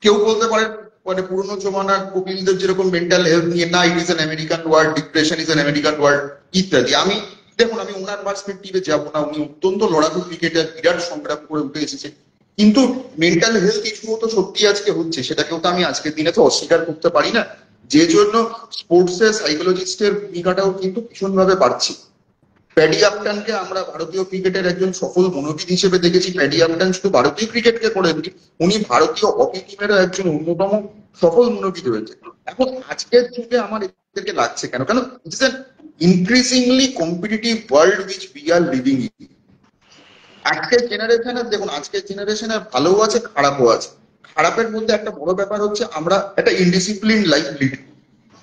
কেউ বলতে পারে, মানে পুরোনো জমানার কপিলদের যেরকম মেন্টাল হেলথ নিয়ে, না it is an American word, depression is an American word ইত্যাদি। আমি দেখুন, আমি ওনার পার্সপেক্টিভে যাবো না, উনি অত্যন্ত লড়াকু ক্রিকেটার, বিরাট সংগ্রাম করে উঠে এসেছে। কিন্তু মেন্টাল হেলথ ইস্যুও তো সত্যি আজকে হচ্ছে, সেটাকেও তো আমি আজকের দিনে তো অস্বীকার করতে পারি না, যে জন্য স্পোর্টসের সাইকোলজিস্টের ভূমিকাটাও কিন্তু ভীষণভাবে বাড়ছে। প্যাডি আপটনকে আমরা ভারতীয় ক্রিকেটের একজন সফল মনোবিদ হিসেবে দেখেছি। প্যাডি আপটন শুধু ভারতীয় ক্রিকেটকে করেননি, উনি ভারতীয় হকি টিমেরও একজন অন্যতম সফল মনোবিদ হয়েছে। এখন আজকের যুগে আমার এদেরকে লাগছে কেন, কেন it's an increasingly competitive world which we are living in. আজকের জেনারেশনের, দেখুন আজকের জেনারেশনের ভালোও আছে, খারাপও আছে। খারাপের মধ্যে একটা বড় ব্যাপার হচ্ছে আমরা একটা ইনডিসিপ্লিন লাইফ লিড।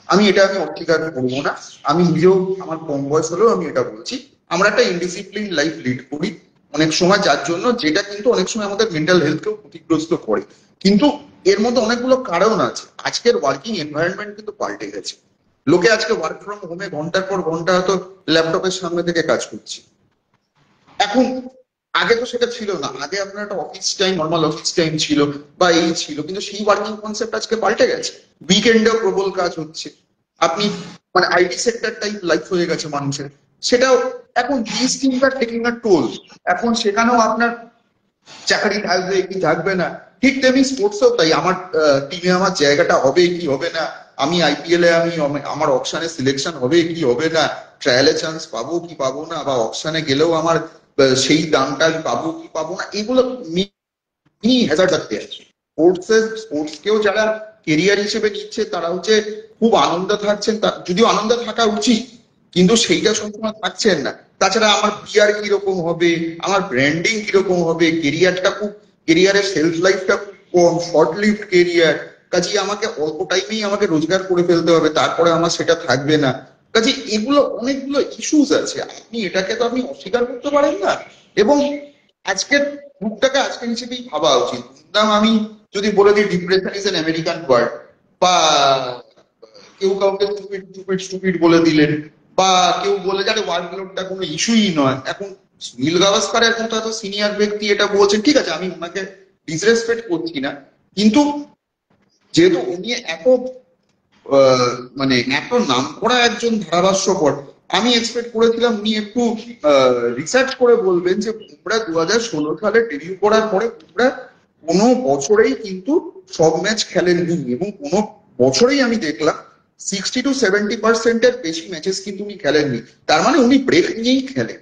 আমি অস্বীকার করবো না, আমি নিজেও আমার কম বয়স হলেও আমি এটা বলছি, আমরা একটা ইনডিসিপ্লিন লাইফ লিড করি অনেক সময়, যার জন্য যেটা কিন্তু অনেক সময় আমাদের মেন্টাল হেলথকেও ক্ষতিগ্রস্ত করে। কিন্তু এর মধ্যে অনেকগুলো কারণ আছে। আজকের ওয়ার্কিং এনভায়রনমেন্ট কিন্তু পাল্টে গেছে। লোকে আজকে ওয়ার্ক ফ্রম হোমে ঘন্টার পর ঘন্টা হয়তো ল্যাপটপের সামনে থেকে কাজ করছে। এখন আগে তো সেটা ছিল না, আগে আপনার একটা office time, normal office time ছিল বা এই ছিল, কিন্তু সেই ওয়ার্কিং কনসেপ্ট আজকে পাল্টে গেছে। উইকেন্ডেও প্রবল কাজ হচ্ছে, আপনি মানে আইটি সেক্টর টাইপ লাইফ হয়ে গেছে মানুষের, সেটাও এখন this things are taking a toll. এখন সেখানেও আপনার চাকরি থাকবে কি থাকবে না, ঠিক তেমনি স্পোর্টসও তাই। আমার টিমে আমার জায়গাটা হবে কি হবে না, আমি আইপিএল এ আমার অকশনে সিলেকশন হবে কি হবে না, ট্রায়ালে চান্স পাবো কি পাবো না, বা অকশনে গেলেও আমার সেই দামটা আমি পাবো কি পাবো না, এগুলো মিনি হ্যাজার্ড থাকতে আছে। স্পোর্টসকেও যারা কেরিয়ার হিসেবে নিচ্ছে, তারা হচ্ছে খুব আনন্দ থাকছেন, যদিও আনন্দ থাকা উচিত, কিন্তু সেইটা সবসময় থাকছেন না। তাছাড়া আমার পিআর কিরকম হবে, আমার ব্র্যান্ডিং কিরকম হবে, কেরিয়ারটা খুব কেরিয়ারের সেলফ লাইফটা কম, শর্ট লিভড কেরিয়ার, কাজে আমাকে অল্প টাইমেই আমাকে রোজগার করে ফেলতে হবে, তারপরে আমার সেটা থাকবে না। কাজে এগুলো অনেকগুলো ইস্যুস আছে, আপনি এটাকে তো আপনি অস্বীকার করতে পারেন না। এবং আজকের যুগটাকে আজকের হিসেবেই ভাবা উচিত। আমি যদি বলে দিই depression is an American word, বা কেউ কাউকে স্টুপিড স্টুপিড স্টুপিড বলে দিলেন, বা কেউ বলে যারে ওয়ার্কলোডটা কোনো ইস্যুই নয়, এখন সুনীল গাভাস্কারের মতো এত সিনিয়র ব্যক্তি এটা বলছেন, ঠিক আছে আমি ওনাকে ডিসরেসপেক্ট করছি না, কিন্তু যেহেতু উনি এত মানে এত নামকরা একজন ধারাভাষ্যকর, আমি এক্সপেক্ট করেছিলাম উনি একটু রিসার্চ করে বলবেন যে বুমরা 2016 সালে ডেবিউ করার পরে বুমরা কোনো বছরেই কিন্তু সব ম্যাচ খেলেননি, এবং কোনো বছরেই আমি দেখলাম 60 to 70% বেশি ম্যাচেস কিন্তু উনি খেলেননি। তার মানে উনি ব্রেক নিয়েই খেলেন,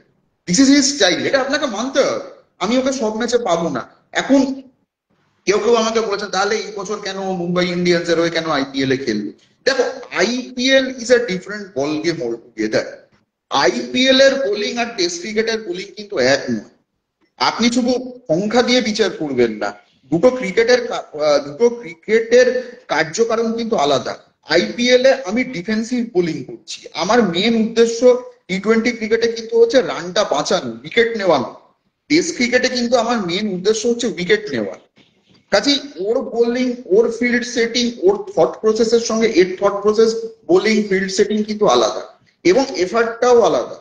দিস ইজ হিজ স্টাইল, এটা আপনাকে মানতে হবে। আমি ওকে সব ম্যাচে পাবো না। এখন কেউ কেউ আমাকে বলেছেন তাহলে এই বছর কেন মুম্বাই ইন্ডিয়ান্স এর হয়ে কেন আইপিএল এ খেলবে। দেখো, IPL is a different ball game all together. IPL এর বোলিং আর টেস্ট ক্রিকেটের বোলিং কিন্তু এক নয়। আপনি শুধু সংখ্যা দিয়ে বিচার করবেন না, দুটো ক্রিকেটের কার্যকারণ কিন্তু আলাদা। আইপিএল এ আমি ডিফেন্সিভ বোলিং করছি, আমার মেন উদ্দেশ্য টি-20 ক্রিকেটে কিন্তু হচ্ছে রানটা বাঁচানো, উইকেট নেওয়া। টেস্ট ক্রিকেটে কিন্তু আমার মেন উদ্দেশ্য হচ্ছে উইকেট নেওয়া। কাজেই ওর বোলিং, ওর ফিল্ড সেটিং, ওর থট প্রসেসের সঙ্গে এর thought process, bowling field setting কিন্তু আলাদা, এবং এফার্টটাও আলাদা।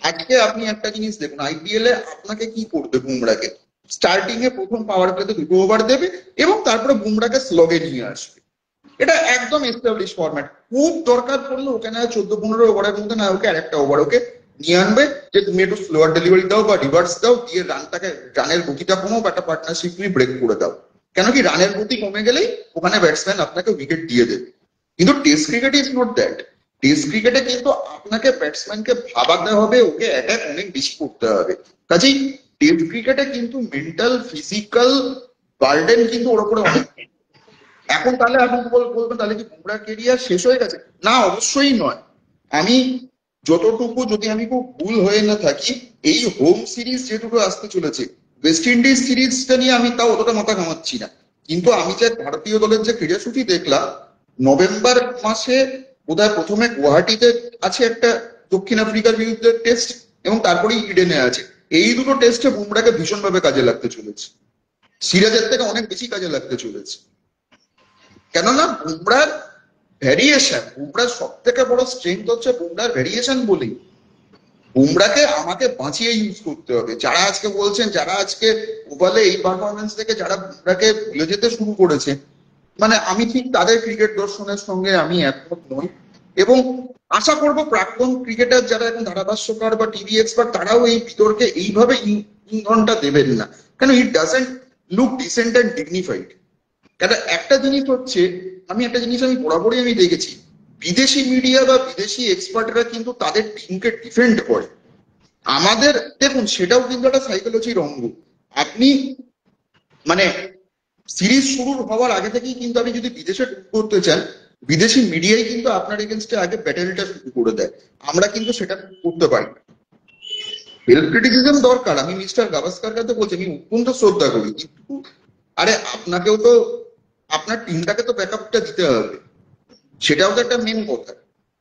আজকে আপনি একটা জিনিস দেখুন, আইপিএল এ আপনাকে কি করবে, বুমরাকে স্টার্টিং এ প্রথম পাওয়ার প্লেতে 2 ওভার দেবে, এবং তারপরে বুমরাকে স্লগে নিয়ে আসবে। এটা একদম এস্টাবলিশ ফরম্যাট। খুব দরকার পড়লে ওকে না 14-15 ওভারের মধ্যে না ওকে আরেকটা ওভার ওকে নিয়ে আনবে, যে তুমি একটু স্লোয়ার ডেলিভারি দাও বা রিভার্স দাও, দিয়ে রানের গতিটা কমো, বা একটা পার্টনারশিপ তুমি ব্রেক করে দাও। কেন কি রানের গতি কমে গেলেই ওখানে ব্যাটসম্যান আপনাকে উইকেট দিয়ে দেবে। কিন্তু test cricket is not that. Test ক্রিকেটে কিন্তু আপনাকে ব্যাটসম্যানকে ভাবাতে হবে, ওকে অ্যাটাক অনেক বেশি করতে হবে। কাজেই টেস্ট ক্রিকেটে কিন্তু মেন্টাল ফিজিক্যাল বার্ডেন কিন্তু ওর উপরে অনেক। এখন তাহলে আপনি বলবেন তাহলে কি বুমরার কেরিয়ার শেষ হয়ে গেছে? না, অবশ্যই নয়। আমি যতটুকু, যদি আমি খুব ভুল হয়ে না থাকি, এই হোম সিরিজ যে দুটো আসতে চলেছে, ওয়েস্ট ইন্ডিজ সিরিজটা নিয়ে আমি তাও অতটা মাথা ঘামাচ্ছি না, কিন্তু আমি যে ভারতীয় দলের যে ক্রীড়াসূচি দেখলাম, নভেম্বর মাসে বোধহয় প্রথমে গুয়াহাটিতে আছে একটা দক্ষিণ আফ্রিকার বিরুদ্ধে টেস্ট, এবং তারপরেই ইডেনে আছে। এই দুটো টেস্টে বুমরাকে ভীষণভাবে কাজে লাগতে চলেছে, সিরাজের থেকে অনেক বেশি কাজে লাগতে চলেছে। কেননা বুমরার ভ্যারিয়েশন, বুমরার সব থেকে বড় স্ট্রেংথ হচ্ছে বুমরার ভ্যারিয়েশন বোলিং। বুমরাকে আমাকে বাঁচিয়ে ইউজ করতে হবে। যারা আজকে বলছেন, যারা আজকে ওভালে এই পারফরমেন্স থেকে যারা বুমরাকে ভুলে যেতে শুরু করেছে, মানে আমি ঠিক তাদের ক্রিকেট দর্শনের সঙ্গে আমি একমত নই। এবং আশা করব প্রাক্তন ক্রিকেটার যারা এখন ধারাভাষ্যকার বা টিভি এক্সপার্ট, তারাও এই বিতর্কে এইভাবে ইন্ধনটা দেবেন না, কেন it doesn't look decent and dignified. কেন একটা জিনিস হচ্ছে, আমি বরাবরই আমি দেখেছি, বিদেশি মিডিয়া বা বিদেশি এক্সপার্টরা কিন্তু তাদের টিমকে ডিফেন্ড করে। আমাদের দেখুন, সেটাও কিন্তু একটা সাইকোলজির অঙ্গ। আপনি মানে সিরিজ শুরু হওয়ার আগে থেকেই কিন্তু আপনি যদি বিদেশে করতে চান, বিদেশি মিডিয়াই কিন্তু আপনার এগেনস্টে আগে ব্যাটেলটা শুরু করে দেয়। আমরা কিন্তু সেটা করতে পারি না। সেলফ ক্রিটিসিজম দরকার, আমি মিস্টার গাভাস্কার কাছে বলছি, আমি অত্যন্ত শ্রদ্ধা করি, কিন্তু আরে আপনাকেও তো আপনার টিমটাকে তো ব্যাকআপটা দিতে হবে, সেটাও তো একটা মেন কথা।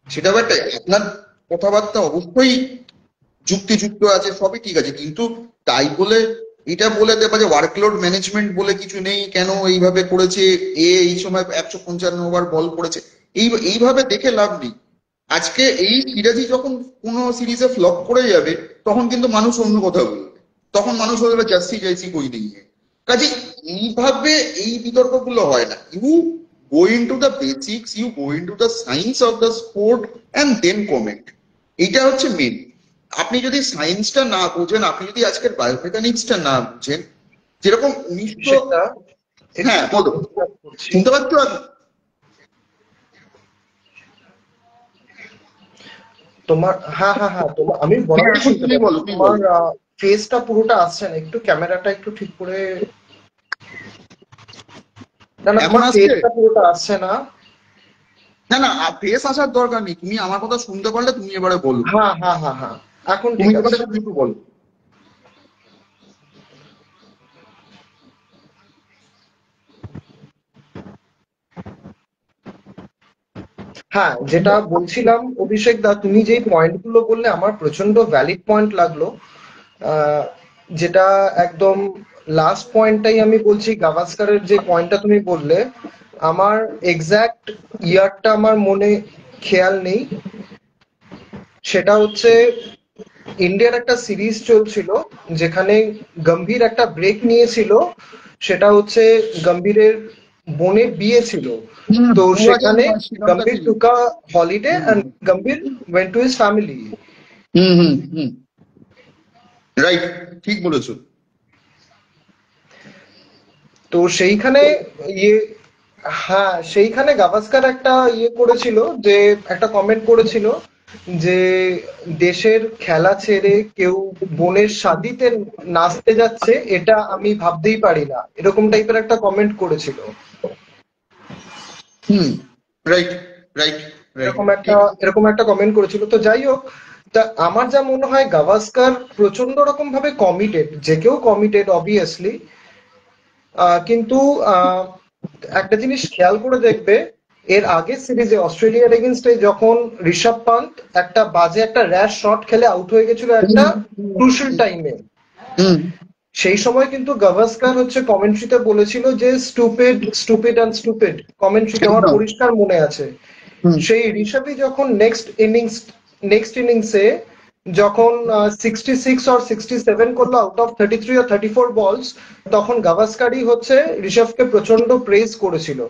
সেটাও একটা, আপনার কথাবার্তা অবশ্যই যুক্তিযুক্ত আছে, সবই ঠিক আছে, কিন্তু তাই বলে এটা বলে দেবা যে ওয়ার্কলোড ম্যানেজমেন্ট বলে কিছু নেই, কেন এইভাবে করেছে, এই সময় 155 ওভার বল করেছে, এইভাবে দেখে লাভ নেই। আজকে এই সিরাজই যখন কোনো সিরিজে ফ্লপ করে যাবে, তখন কিন্তু মানুষ অন্য কথা বলবে, তখন মানুষ বলবে জার্সি জার্সি কই নেই। কাজে এইভাবে এই বিতর্কগুলো হয় না। You go into the basics, you go into the science of the sport, and then comment. এইটা হচ্ছে মেন। আপনি যদি সায়েন্সটা না বোঝেন, আপনি যদি আজকের বায়োমেকানিক্সটা না বুঝেন, যেরকম 1900। সেটা হ্যাঁ একটু বলো, করছি। শুনতে পাচ্ছ আমি? তোমার, হ্যাঁ হ্যাঁ হ্যাঁ, তোমার আমি হ্যাঁ, বরাবর এখন শুনতে তুমি পাচ্ছি। বলো, তুমি তোমার বলো। ফেসটা পুরোটা আসছে না, একটু ক্যামেরাটা একটু ঠিক করে। না না, এখন তোমার আসছে? ফেসটা পুরোটা আসছে না। না না, ফেস আসার দরকার নেই, তুমি আমার কথা শুনতে পারলে তুমি এবারে বলো। হ্যাঁ হ্যাঁ হ্যাঁ হ্যাঁ, এখন তুমি ঠিক এবারে আছে। তুমি একটু বলো। হ্যাঁ, যেটা বলছিলাম অভিষেক দা, তুমি যেই পয়েন্ট গুলো বললে আমার প্রচন্ড ভ্যালিড পয়েন্ট লাগলো। আহ, যেটা একদম লাস্ট পয়েন্টটাই আমি বলছি, গাভাস্কারের যে পয়েন্টটা তুমি বললে, আমার এক্সাক্ট ইয়ারটা আমার মনে খেয়াল নেই। সেটা হচ্ছে ইন্ডিয়ার একটা সিরিজ চলছিল যেখানে গম্ভীর একটা ব্রেক নিয়েছিল। সেটা হচ্ছে গম্ভীরের বোনের বিয়ে ছিল। হুম, তো 2009 সেখানে Sri Lanka Gambhir series. Took a holiday hmm and Gambhir went to his family. Hmm hmm hmm, right, ঠিক বলেছো। তো সেইখানে ইয়ে হ্যাঁ, সেইখানে গাভাস্কার একটা ইয়ে করেছিল, যে একটা কমেন্ট করেছিল যে দেশের খেলা ছেড়ে কেউ বোনের শাদিতে নাচতে যাচ্ছে, এটা আমি ভাবতেই পারি না, এরকম টাইপের একটা কমেন্ট করেছিল। হুম, রাইট রাইট রাইট, এরকম একটা ঠিক। এরকম একটা কমেন্ট করেছিল। তো যাই হোক, তা আমার যা মনে হয় গাভাস্কার প্রচন্ড রকম ভাবে কমিটেড, যে কেউ কমিটেড অবভিয়াসলি। কিন্তু আহ, একটা জিনিস খেয়াল করে দেখবে, এর আগের সিরিজে অস্ট্রেলিয়ার এগেনস্টে যখন ঋষভ পান্ত একটা বাজে একটা র্যাশ শট খেলে আউট হয়ে গেছিল হুম একটা হুম ক্রুশাল টাইমে, হুম, সেই সময় কিন্তু গাভাস্কার হচ্ছে কমেন্ট্রিতে বলেছিল যে স্টুপিড স্টুপিড অ্যান্ড স্টুপিড, কমেন্ট্রিতে আমার একদম। পরিষ্কার মনে আছে। হুম সেই ঋষভই যখন নেক্সট ইনিংসে যখন 66 অর 67 করলো আউট অফ 33 or 34 বলস, তখন গাভাস্কারই হচ্ছে ঋষভকে প্রচন্ড প্রেজ করেছিল।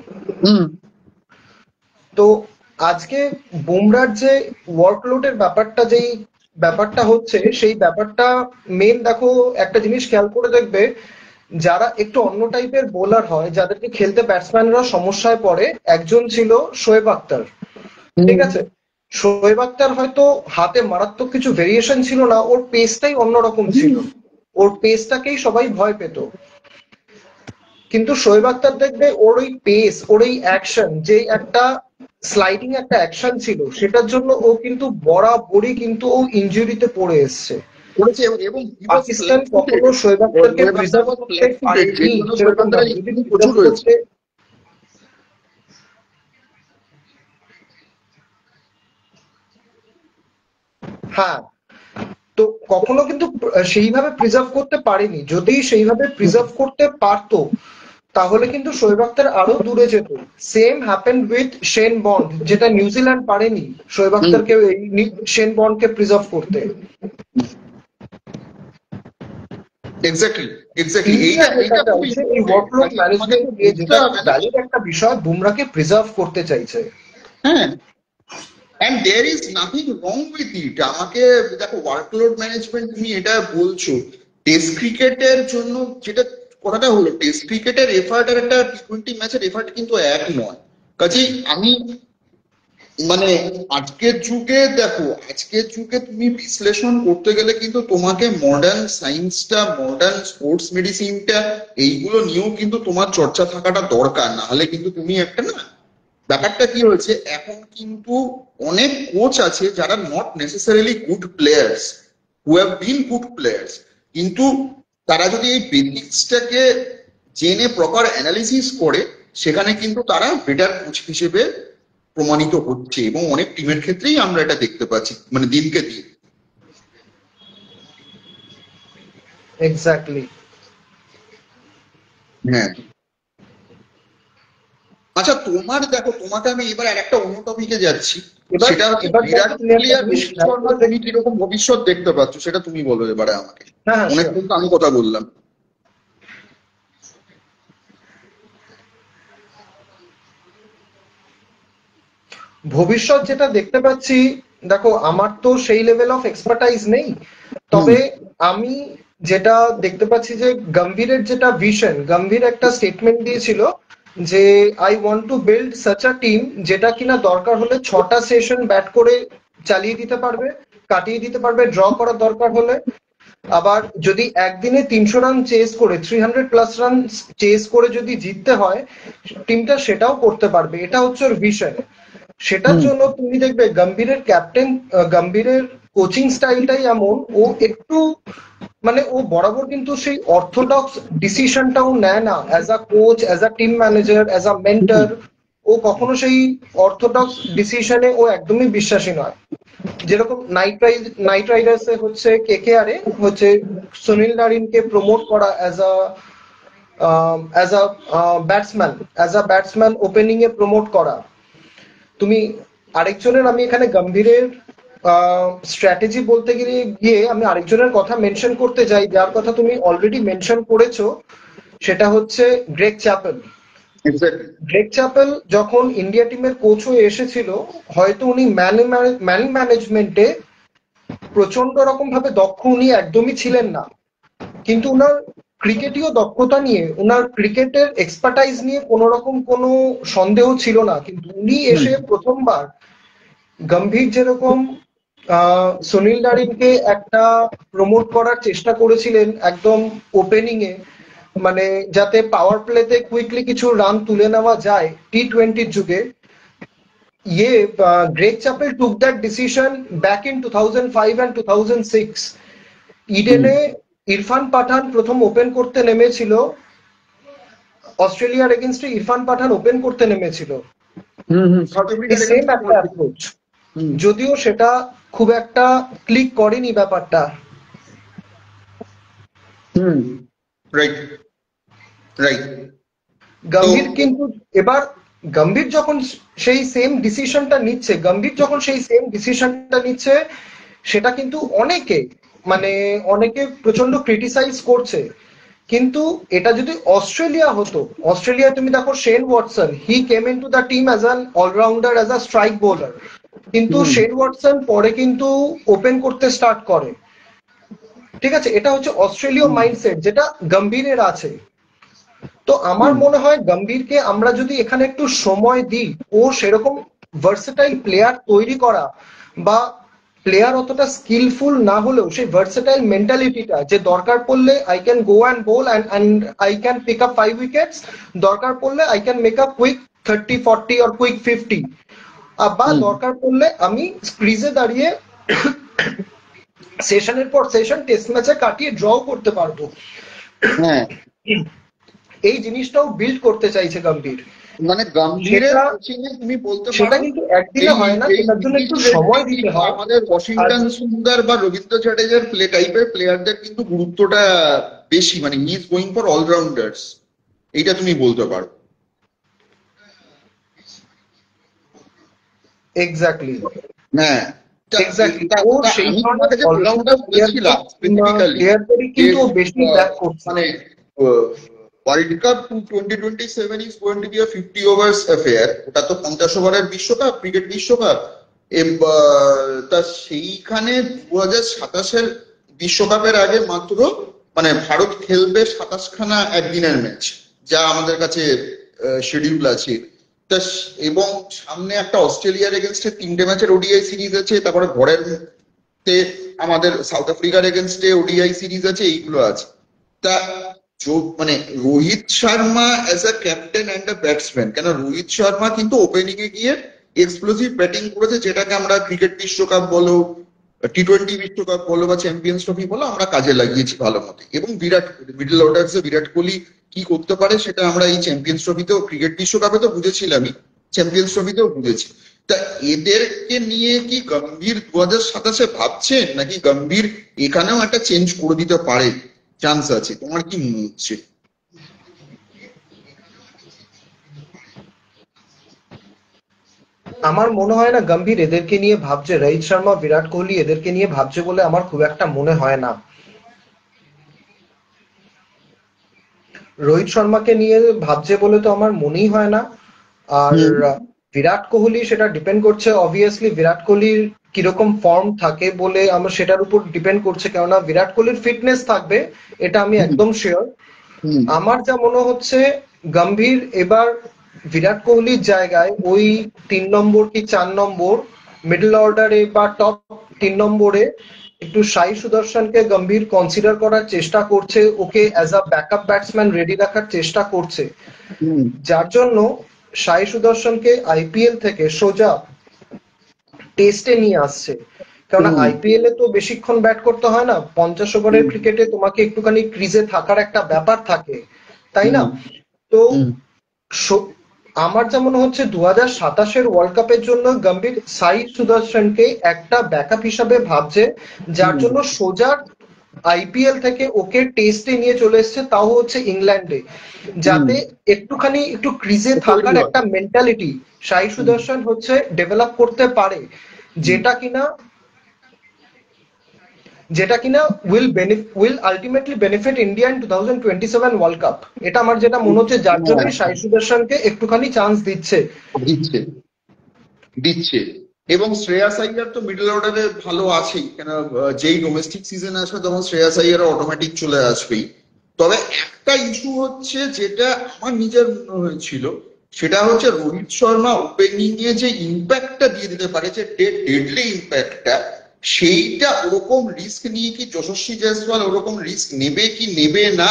হুম, তো আজকে বুমরার যে ওয়ার্কলোডের ব্যাপারটা, যেই ব্যাপারটা হচ্ছে সেই ব্যাপারটা মেন, দেখো একটা জিনিস খেয়াল করে দেখবে, যারা একটু অন্য টাইপের বোলার হয়, যাদেরকে খেলতে ব্যাটসম্যানরা সমস্যায় পড়ে, একজন ছিল শোয়েব আক্তার। ঠিক হুম, আছে, শোয়েব আক্তার হয়তো হাতে মারাত্মক কিছু ভেরিয়েশন ছিল না, ওর পেসটাই অন্যরকম ছিল, ওর পেসটাকেই সবাই ভয় পেত। কিন্তু শোয়েব আক্তার দেখবে ওর ওই পেস, ওর ওই অ্যাকশন, যে একটা স্লাইডিং একটা অ্যাকশন ছিল, সেটার জন্য ও কিন্তু বরাবরই কিন্তু ও ইনজুরিতে পড়ে এসছে। করেছে, এবং হি ওয়াজ পাকিস্তান ফ্ল্যাট ফুটেড। কখনো শোয়েব আক্তারকে শোয়েব আখতার প্রিজার্ভ ওয়াজ করতে ফ্ল্যাট একটু ফুটেড, যের দেয়নি, জন্য শোয়েব সেরকম না, আখতারের যদি ইঞ্জুরি প্রচুর প্রিজার্ভ হয়েছে। করতে। হ্যাঁ, তো কখনো কিন্তু সেইভাবে প্রিজার্ভ করতে পারেনি। যদি সেইভাবে প্রিজার্ভ করতে পারতো, তাহলে কিন্তু শোয়েব আক্তার আরো দূরে যেত। Same happened with Shane bond, যেটা নিউজিল্যান্ড পারেনি শোয়েব হুম, আক্তারকে শেন বন্ডকে প্রিজার্ভ করতে। এক্স্যাক্টলি এক্স্যাক্টলি, এইটা ইন্ডিয়া যেটা এইটা খুব চাইছে এই ইম্পর্টেন্ট, ওয়ার্কলোড কাজে তোমাকে ম্যানেজমেন্ট তো দিয়ে, বুঝতে যেটা খুব হবে না। ভ্যালিড একটা বিষয়, বুমরাকে প্রিজার্ভ করতে চাইছে। হ্যাঁ, and there is nothing wrong with it. আমাকে দেখো, ওয়ার্কলোড ম্যানেজমেন্ট তুমি এটা বলছো, টেস্ট ক্রিকেটের জন্য যেটা কথাটা হলো, টেস্ট ক্রিকেটের এফার্ট আর একটা টি-20 ম্যাচের এফার্ট কিন্তু এক নয়। কাজেই আমি মানে আজকের যুগে দেখো, আজকের যুগে তুমি বিশ্লেষণ করতে গেলে কিন্তু তোমাকে মডার্ন সায়েন্সটা, মডার্ন স্পোর্টস মেডিসিনটা, এইগুলো নিয়েও কিন্তু তোমার চর্চা থাকাটা দরকার, না হলে কিন্তু তুমি একটা না, ব্যাপারটা কি হয়েছে এখন কিন্তু অনেক কোচ আছে যারা not necessarily good players, who have been good players, কিন্তু তারা যদি এই বেসিক্সটাকে জেনে প্রপার অ্যানালিসিস করে, সেখানে কিন্তু তারা বেটার কোচ হিসেবে প্রমাণিত হচ্ছে, এবং অনেক টিমের ক্ষেত্রেই আমরা এটা দেখতে পাচ্ছি মানে দিনকে দিন। এক্স্যাক্টলি। হ্যাঁ, আচ্ছা তোমার দেখো, তোমাকে আমি এবার আর একটা অন্য টপিকে যাচ্ছি। এবার সেটা হচ্ছে এবার দেখো, বিরাট তুমি কোহলি একটা আর জিনিস রোহিত খেয়াল শর্মা, করে তুমি দেখবে। কিরকম ভবিষ্যৎ দেখতে পাচ্ছ সেটা তুমি বলো এবারে আমাকে। হ্যাঁ, হ্যাঁ, শিওর। অনেকক্ষণ তো আমি কথা বললাম। ভবিষ্যৎ যেটা দেখতে পাচ্ছি, দেখো আমার তো সেই লেভেল অফ এক্সপার্টাইজ নেই, হুম তবে আমি যেটা দেখতে পাচ্ছি যে গম্ভীরের যেটা ভিশন, গম্ভীর একটা স্টেটমেন্ট দিয়েছিল যে I want to build such a team, যেটা কিনা দরকার হলে 6টা সেশন ব্যাট করে চালিয়ে দিতে পারবে, কাটিয়ে দিতে পারবে ড্র করার দরকার হলে। আবার যদি একদিনে 300 রান চেস করে, 300+ রান চেস করে যদি জিততে হয় টিমটা, সেটাও করতে পারবে। এটা হচ্ছে ওর ভিশন। সেটার হুম জন্য তুমি দেখবে গম্ভীরের ক্যাপ্টেন, গম্ভীরের কোচিং স্টাইলটাই এমন, ও একটু মানে ও বরাবর কিন্তু সেই অর্থোডক্স ডিসিশনটাও নেয় না, as a coach, as a team manager, as a hmm mentor. ও কখনো সেই অর্থোডক্স ডিসিশনে ও একদমই বিশ্বাসী নয়। যেরকম নাইট রাইডার্সে হচ্ছে কেকেআর এ হচ্ছে সুনীল নারিনকে প্রমোট করা as a batsman opening A promote করা। তুমি আরেকজনের, আমি এখানে গম্ভীরের স্ট্র্যাটেজি বলতে গিয়ে আমি আরেকজনের কথা মেনশন করতে চাই, যার কথা তুমি অলরেডি মেনশন করেছো, সেটা হচ্ছে Greg Chappell. Exactly. Greg Chappell যখন ইন্ডিয়া টিমের কোচ হয়ে এসেছিল, হয়তো উনি ম্যান ম্যানেজমেন্টে প্রচন্ড রকম ভাবে দক্ষ উনি একদমই ছিলেন না, কিন্তু উনার ক্রিকেটীয় দক্ষতা নিয়ে, উনার ক্রিকেটের এক্সপার্টাইজ নিয়ে কোনো রকম কোনো সন্দেহ ছিল না। কিন্তু উনি এসে প্রথমবার গম্ভীর যেরকম সুনীল নারিনকে একটা প্রমোট করার চেষ্টা করেছিলেন একদম ওপেনিং এ, মানে যাতে পাওয়ার প্লেতে কুইকলি কিছু রান তুলে নেওয়া যায় টি-20 যুগে, Greg Chappell took that decision back in 2005 and 2006। ইডেনে ইরফান পাঠান প্রথম ওপেন করতে নেমেছিল, অস্ট্রেলিয়ার এগেনস্টে ইরফান পাঠান ওপেন করতে নেমেছিল, সাউথ আফ্রিকার সেম এগেইনস্টে একটা করেছিল। অ্যাপ্রোচ। যদিও সেটা খুব একটা ক্লিক করেনি ব্যাপারটা। Right, right. তো গম্ভীর কিন্তু এবার গম্ভীর যখন সেই সেম ডিসিশনটা নিচ্ছে, সেটা কিন্তু অনেকে প্রচন্ড ক্রিটিসাইজ করছে। কিন্তু এটা যদি অস্ট্রেলিয়া হতো, অস্ট্রেলিয়ায় তুমি দেখো Shane Watson, he came into the team as an all-rounder, as a strike bowler, কিন্তু শেন ওয়াটসন পরে কিন্তু ওপেন করতে স্টার্ট করে। ঠিক আছে, এটা হচ্ছে অস্ট্রেলীয় মাইন্ডসেট যেটা গম্ভীরের আছে। তো আমার মনে হয় গম্ভীরকে আমরা যদি এখানে একটু সময় দিই, ও সেরকম ভার্সেটাইল প্লেয়ার তৈরি করা, বা প্লেয়ার অতটা স্কিলফুল না হলেও সেই ভার্সেটাইল মেন্টালিটিটা, যে দরকার পড়লে I can go and bowl and I can pick up 5 wickets, দরকার পড়লে I can make up quick 30-40 or quick 50, বা দরকার পড়লে আমি ক্রিজে দাঁড়িয়ে সেশনের পর সেশন টেস্ট ম্যাচে কাটিয়ে ড্র করতে পারবো। হ্যাঁ, এই জিনিসটাও বিল্ড করতে চাইছে গম্ভীর। মানে গম্ভীরের কোচিং এ তুমি বলতে সেটা পারো কিন্তু একদিনে এই হয় না, এই সেটার জন্য একটু সময় দিতে হয়। আমাদের আর ওয়াশিংটন সুন্দর বা রবীন্দ্র জাডেজার টাইপের প্লেয়ারদের কিন্তু গুরুত্বটা বেশি, মানে he is going for all-rounders, এইটা তুমি বলতে পারো। এক্স্যাক্টলি, হ্যাঁ, ও সেই আমি ধরনের তোমাকে যে প্রশ্নটা অলরাউন্ডার করেছিলাম স্পেসিফিক্যালি, প্লেয়ারদেরই যে কিন্তু ও বেশি ব্যাক করছে। মানে world cup 2027 is going to be a 50 ওভার্স affair. ওটা তো 50 ওভারের বিশ্বকাপ, ক্রিকেট বিশ্বকাপ। তা সেইখানে 2027-এর বিশ্বকাপের আগে মাত্র মানে ভারত খেলবে 27খানা একদিনের ম্যাচ, যা আমাদের কাছে শিডিউল আছে। তা এবং সামনে একটা অস্ট্রেলিয়ার এগেনস্টে 3টে ম্যাচের ওডিআই সিরিজ আছে, তারপরে ঘরের আমাদের সাউথ আফ্রিকার এগেনস্টে ওডিআই সিরিজ আছে, এইগুলো আছে। তা মানে Rohit Sharma as a captain and a batsman, কেন রোহিত শর্মা কিন্তু ওপেনিং এ গিয়ে এক্সপ্লোসিভ ব্যাটিং করেছে, যেটাকে আমরা ক্রিকেট বিশ্বকাপ বলো, টি-20 বিশ্বকাপ বলো বা চ্যাম্পিয়ন্স ট্রফি বলো, আমরা কাজে লাগিয়েছি ভালো মতো। এবং বিরাট কোহলি, মিডল অর্ডার্সে বিরাট কোহলি কি করতে পারে সেটা আমরা এই চ্যাম্পিয়ন্স ট্রফিতেও, ক্রিকেট বিশ্বকাপে তো বুঝেছিলামই, চ্যাম্পিয়ন্স ট্রফিতেও বুঝেছি। তা এদেরকে নিয়ে কি গম্ভীর 2027-এ ভাবছেন, নাকি গম্ভীর এখানেও একটা চেঞ্জ করে দিতে পারে, চান্স আছে? তোমার কি মনে হচ্ছে? আমার মনে হয় না গম্ভীর এদেরকে নিয়ে ভাবছে, রোহিত শর্মা, বিরাট কোহলি এদেরকে নিয়ে ভাবছে বলে আমার খুব একটা মনে হয় না। রোহিত শর্মাকে নিয়ে ভাবছে বলে তো আমার মনেই হয় না। আর হুম বিরাট কোহলি, সেটা ডিপেন্ড করছে অবভিয়াসলি বিরাট কোহলির কিরকম ফর্ম থাকে বলে, আমার সেটার উপর ডিপেন্ড করছে, কেননা বিরাট কোহলির ফিটনেস থাকবে, এটা আমি হুম একদম শিওর। হুম আমার যা মনে হচ্ছে, গম্ভীর এবার বিরাট কোহলির জায়গায় ওই 3 নম্বর কি 4 নম্বর মিডল অর্ডারে বা টপ 3 নম্বরে একটু সাই সুদর্শনকে গম্ভীর কনসিডার করার চেষ্টা করছে, okay as a backup batsman ready রাখার চেষ্টা করছে, হুম যার জন্য সাই সুদর্শনকে আইপিএল থেকে সোজা টেস্টে নিয়ে আসছে। কারণ হুম আইপিএল এ তো বেশিক্ষণ ব্যাট করতে হয় না, 50 ওভারের হুম ক্রিকেটে তোমাকে একটুখানি ক্রিজে থাকার একটা ব্যাপার থাকে, তাই না? হুম তো হুম স- আমার যা মনে হচ্ছে 2027-এর ওয়ার্ল্ড কাপের জন্য গম্ভীর সাই সুদর্শনকে একটা ব্যাকআপ হিসাবে ভাবছে, যার হুম জন্য সোজা আইপিএল থেকে ওকে টেস্টে নিয়ে চলে এসেছে, তাও হচ্ছে ইংল্যান্ডে, হুম যাতে একটু ক্রিজে ও তৈরি থাকার হয়। একটা মেন্টালিটি সাই হুম সুদর্শন হচ্ছে ডেভেলপ করতে পারে, হুম যেটা কিনা যেটা কিনা will ultimately benefit India in 2027 world cup. এটা আমার যেটা মনে হচ্ছে, যার হ্যাঁ, জন্যই সাই সুদর্শনকে একটুখানি চান্স দিচ্ছে। দিচ্ছে দিচ্ছে এবং শ্রেয়াস আইয়ার তো মিডল অর্ডারে ভালো আছেই, কেন যেই ডোমেস্টিক সিজন আসবে তখন শ্রেয়াস আইয়ার অটোমেটিক চলে আসবেই। তবে একটা ইস্যু হচ্ছে যেটা আমার নিজের মনে হয়েছিল, সেটা হচ্ছে রোহিত শর্মা ওপেনিং এ যে ইম্প্যাক্টটা দিয়ে দিতে পারে, যে ডেডলি ইম্প্যাক্টটা, সেইটা ওরকম রিস্ক নিয়ে কি যশস্বী জয়সওয়াল ওরকম রিস্ক নেবে কি নেবে না,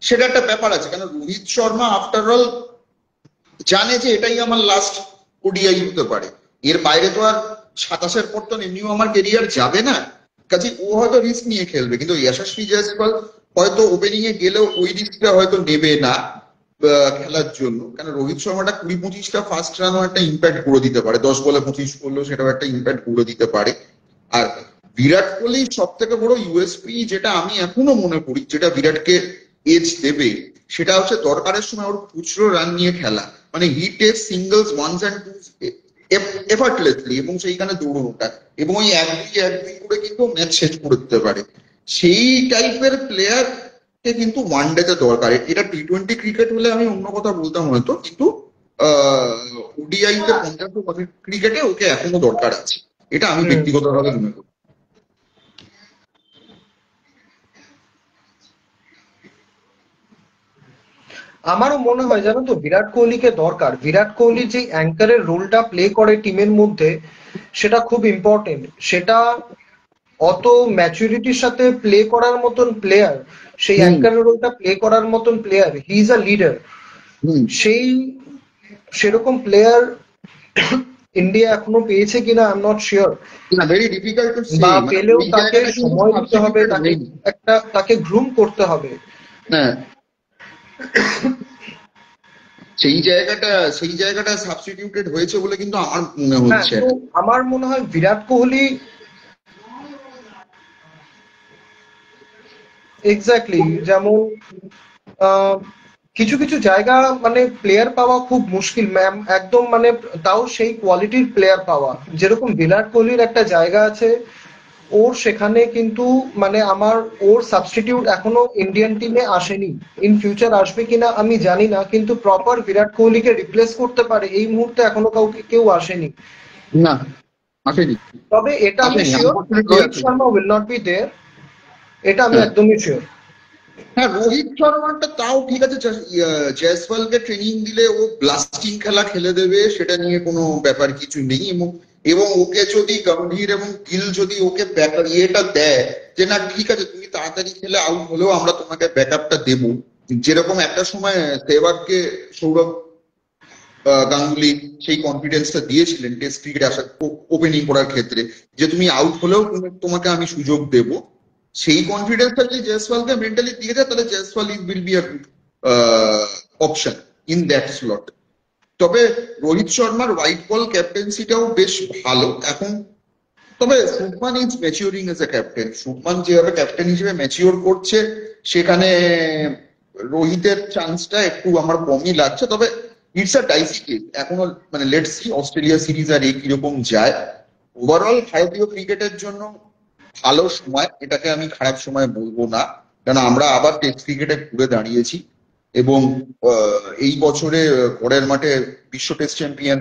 সেটা একটা ব্যাপার আছে। কারণ রোহিত শর্মা আফটার অল জানে যে এটাই আমার লাস্ট ওডিআই হতে পারে, এর বাইরে তো আর 27-এর পর তো এমনিও আমার কেরিয়ার যাবে না। কাজে ও হয়তো রিস্ক নিয়ে খেলবে, কিন্তু যশস্বী জয়সওয়াল হয়তো ওপেনিং এ গেলেও ওই রিস্কটা হয়তো নেবে না খেলার জন্য। কারণ রোহিত শর্মাটা 20-25টা ফার্স্ট রানও একটা ইম্প্যাক্ট করে দিতে পারে, 10 বলে 25 করলেও সেটাও একটা ইম্প্যাক্ট করে দিতে পারে। আর বিরাট কোহলির সব থেকে বড় ইউএসপি যেটা আমি এখনো মনে করি, যেটা বিরাটকে এজ দেবে, সেটা হচ্ছে দরকারের সময় ওর খুচরো রান নিয়ে খেলা। মানে he take singles ones and twos effortlessly, এবং সেইখানে দৌড়োটা, এবং ওই এক দুই করে কিন্তু ম্যাচ শেষ করে দিতে পারে। সেই টাইপের প্লেয়ার কে কিন্তু ওয়ান ডে তে দরকার। এটা টি-20 ক্রিকেট হলে আমি অন্য কথা বলতাম হয়তো, কিন্তু ওডিআই তে 50 ক্রিকেটে ওকে এখনো দরকার আছে, এটা আমি হুম। ব্যক্তিগতভাবে মনে করি। আমারও মনে হয়, জানো তো, বিরাট কোহলিকে দরকার। বিরাট কোহলি যে অ্যাঙ্কারের রোলটা প্লে করে টিমের মধ্যে, সেটা খুব ইম্পর্টেন্ট। সেটা অত ম্যাচুরিটির সাথে প্লে করার মতন প্লেয়ার, সেই হুম অ্যাঙ্কারের রোলটা প্লে করার মতন player, he is a leader. Hmm সেই সেরকম প্লেয়ার ইন্ডিয়া এখনো পেয়েছে কিনা আই এম নট শিওর। না, ভেরি ডিফিকাল্ট টু সে, বা মানে পেলেও ওই তাকে জায়গাটা কিন্তু সময় দিতে হবে, সাবস্টিটিউটেড তাকে হয়নি। তাকে গ্রুম করতে হবে। হ্যাঁ, সেই জায়গাটা সেই জায়গাটা সাবস্টিটিউটেড হয়েছে বলে কিন্তু আমার মনে হ্যাঁ, হচ্ছে। তো আমার মনে হয় বিরাট কোহলি এক্স্যাক্টলি, যেমন আহ, কিছু কিছু জায়গা মানে প্লেয়ার পাওয়া খুব মুশকিল ম্যাম, একদম মানে, তাও সেই কোয়ালিটির প্লেয়ার পাওয়া। যেরকম বিরাট কোহলির একটা জায়গা আছে ওর সেখানে, কিন্তু মানে আমার ওর সাবস্টিটিউট এখনো ইন্ডিয়ান টিমে আসেনি। ইন ফিউচার আসবে কিনা আমি জানি না, কিন্তু প্রপার বিরাট কোহলিকে রিপ্লেস করতে পারে এই মুহূর্তে এখনো কাউকে কেউ আসেনি। না, আসেনি। তবে এটা আমি আসেনি, শিওর, আনফর্চুনেটলি রোহিত আসেনি। Sharma will not be there, এটা আমি হ্যাঁ, একদমই শিওর। হ্যাঁ, রোহিত শর্মাটা তাও ঠিক আছে, জয়সওয়ালকে ট্রেনিং দিলে ও ব্লাস্টিং খেলা খেলে দেবে, সেটা নিয়ে কোনো ব্যাপার কিছু নেই। এবং এবং ওকে যদি গম্ভীর এবং গিল যদি ওকে ইয়েটা দেয়, যে না ঠিক আছে তুমি তাড়াতাড়ি খেলে আউট হলেও আমরা তোমাকে ব্যাকআপটা দেবো, যেরকম একটা সময় সেহবাগকে সৌরভ গাঙ্গুলি সেই কনফিডেন্সটা দিয়েছিলেন টেস্ট ক্রিকেট আসার ওপেনিং করার ক্ষেত্রে, যে তুমি আউট হলেও তোমাকে আমি সুযোগ দেব। সেই কনফিডেন্সটা যদি জয়সওয়ালকে মেন্টালি দিয়ে দেয়, তাহলে Jaiswal will be a good option in that slot. তবে রোহিত শর্মার হোয়াইট বল ক্যাপ্টেন্সিটাও বেশ ভালো এখন। তবে Shubman is maturing as a captain, Shubman যেভাবে ক্যাপ্টেন হিসেবে ম্যাচিওর করছে, সেখানে রোহিতের চান্সটা একটু আমার কমই লাগছে। তবে ইটস আ ডাইসি কেস এখনো, মানে লেটস সি অস্ট্রেলিয়া সিরিজ আর এই কিরকম যায়। ওভারঅল ভারতীয় ক্রিকেটের জন্য ভালো সময়, এটাকে আমি খারাপ সময় বলবো না, কারণ আমরা আবার টেস্ট ক্রিকেটে ঘুরে দাঁড়িয়েছি। এবং এই বছরে পরের মাঠে বিশ্ব টেস্ট চ্যাম্পিয়ন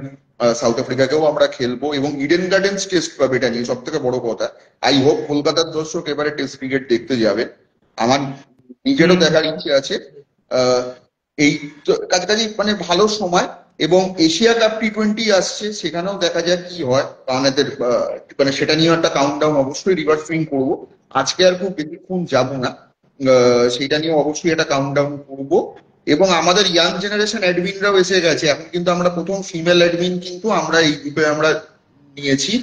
সাউথ আফ্রিকাকেও আমরা খেলবো, এবং ইডেন গার্ডেন্স টেস্ট পাবে, এটা নিয়ে সব থেকে বড় কথা। আই হোপ কলকাতার দর্শক এবারে টেস্ট ক্রিকেট দেখতে যাবে, আমার নিজেরও হুম। দেখার ইচ্ছে আছে। আহ, এই কাছাকাছি মানে ভালো সময়। এবং এশিয়া কাপ টি-20 আসছে, সেখানেও দেখা যাক কি হয়, কারণ এদের মানে সেটা নিয়ে একটা কাউন্টডাউন অবশ্যই রিভার্স সুইং করবো। আজকে আর খুব বেশিক্ষণ যাবো না, সেটা নিয়ে অবশ্যই একটা কাউন্টডাউন করবো। এবং আমাদের ইয়াং জেনারেশন অ্যাডমিনরাও এসে গেছে এখন, কিন্তু আমরা প্রথম ফিমেল অ্যাডমিন কিন্তু আমরা এই গ্রুপে আমরা নিয়েছি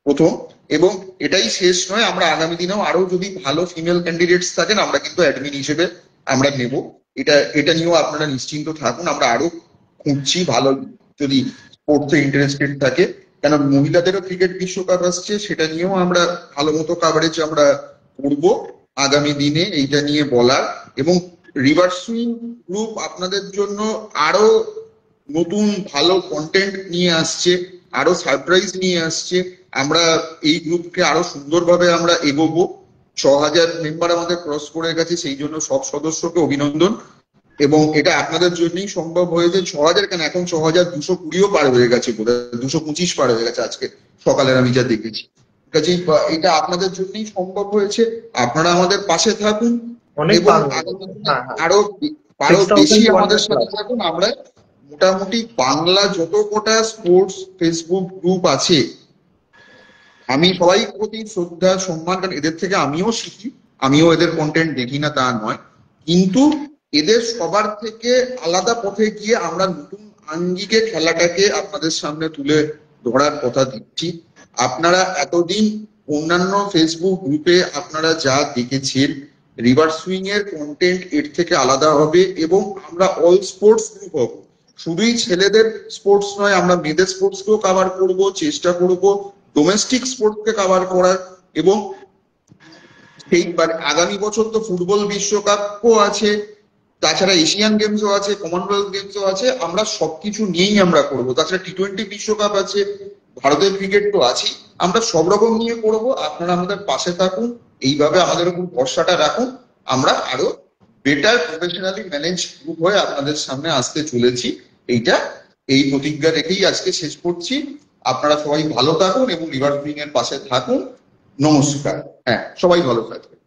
প্রথম। এবং এটাই শেষ নয়, আমরা আগামী দিনেও আরো যদি ভালো ফিমেল ক্যান্ডিডেটস থাকেন আমরা কিন্তু অ্যাডমিন হিসেবে আমরা নেব। এটা এটা নিয়েও আপনারা নিশ্চিন্ত থাকুন, আমরা আরো খুঁজছি ভালো যদি স্পোর্টসে ইন্টারেস্টেড থাকে, কেন মহিলাদেরও ক্রিকেট বিশ্বকাপ আসছে, সেটা নিয়েও আমরা ভালো মতো কাভারেজ আমরা করব আগামী দিনে এইটা নিয়ে বলার। এবং রিভার সুইং গ্রুপ আপনাদের জন্য আরো নতুন ভালো কন্টেন্ট নিয়ে আসছে, আরো সারপ্রাইজ নিয়ে আসছে। আমরা এই গ্রুপকে আরো সুন্দরভাবে আমরা এগোবো। 6,000 মেম্বার আমাদের ক্রস করে গেছে, সেই জন্য সব সদস্যকে অভিনন্দন। এবং এটা আপনাদের জন্যই সম্ভব হয়েছে। 6,000 কেন, এখন 6,220ও পার হয়ে গেছে, বোধ হয় 225 পার হয়ে গেছে আজকে সকালের আমি যা দেখেছি। কাজেই এটা আপনাদের জন্যই সম্ভব হয়েছে। আপনারা আমাদের পাশে থাকুন অনেক এবং পার হয়ে আগামী গেছে। দিনে হ্যাঁ, হ্যাঁ, আরো আরো বেশি আমাদের 6,200 সাথে plus। থাকুন। আমরা মোটামুটি বাংলা যত কটা স্পোর্টস ফেসবুক গ্রুপ আছে, আমি সবাই প্রতি শ্রদ্ধা সম্মান, কারণ এদের থেকে আমিও শিখি, আমিও এদের কন্টেন্ট দেখি না তা নয়, কিন্তু এদের সবার থেকে আলাদা পথে গিয়ে আমরা নতুন আঙ্গিকে খেলাটাকে আপনাদের সামনে তুলে ধরার কথা দিচ্ছি। আপনারা এতদিন অন্যান্য ফেসবুক গ্রুপে আপনারা যা দেখেছেন, রিভার সুইং এর কন্টেন্ট এর থেকে আলাদা হবে এবং আমরা অল স্পোর্টস গ্রুপ হব। শুধুই ছেলেদের স্পোর্টস নয়, আমরা মেয়েদের স্পোর্টসকেও কাভার করব, চেষ্টা করব ডোমেস্টিক স্পোর্টসকে কাভার করার। এবং সেইবার আগামী বছর তো ফুটবল বিশ্বকাপও আছে, তাছাড়া এশিয়ান গেমসও আছে, কমনওয়েলথ গেমসও আছে, আমরা সবকিছু নিয়েই আমরা করব। তাছাড়া টি-20 বিশ্বকাপ আছে, ভারতের ক্রিকেট তো আছেই, আমরা সব রকম নিয়ে করব। আপনারা আমাদের পাশে থাকুন, এইভাবে আমাদের উপর ভরসাটা রাখুন। আমরা আরো বেটার প্রফেশনালি ম্যানেজ গ্রুপ হয়ে আপনাদের সামনে আসতে চলেছি। এইটা এই প্রতিজ্ঞা রেখেই আজকে শেষ করছি। আপনারা সবাই ভালো থাকুন এবং রিভার সুইং এর পাশে থাকুন। নমস্কার। হ্যাঁ, সবাই ভালো থাকবেন।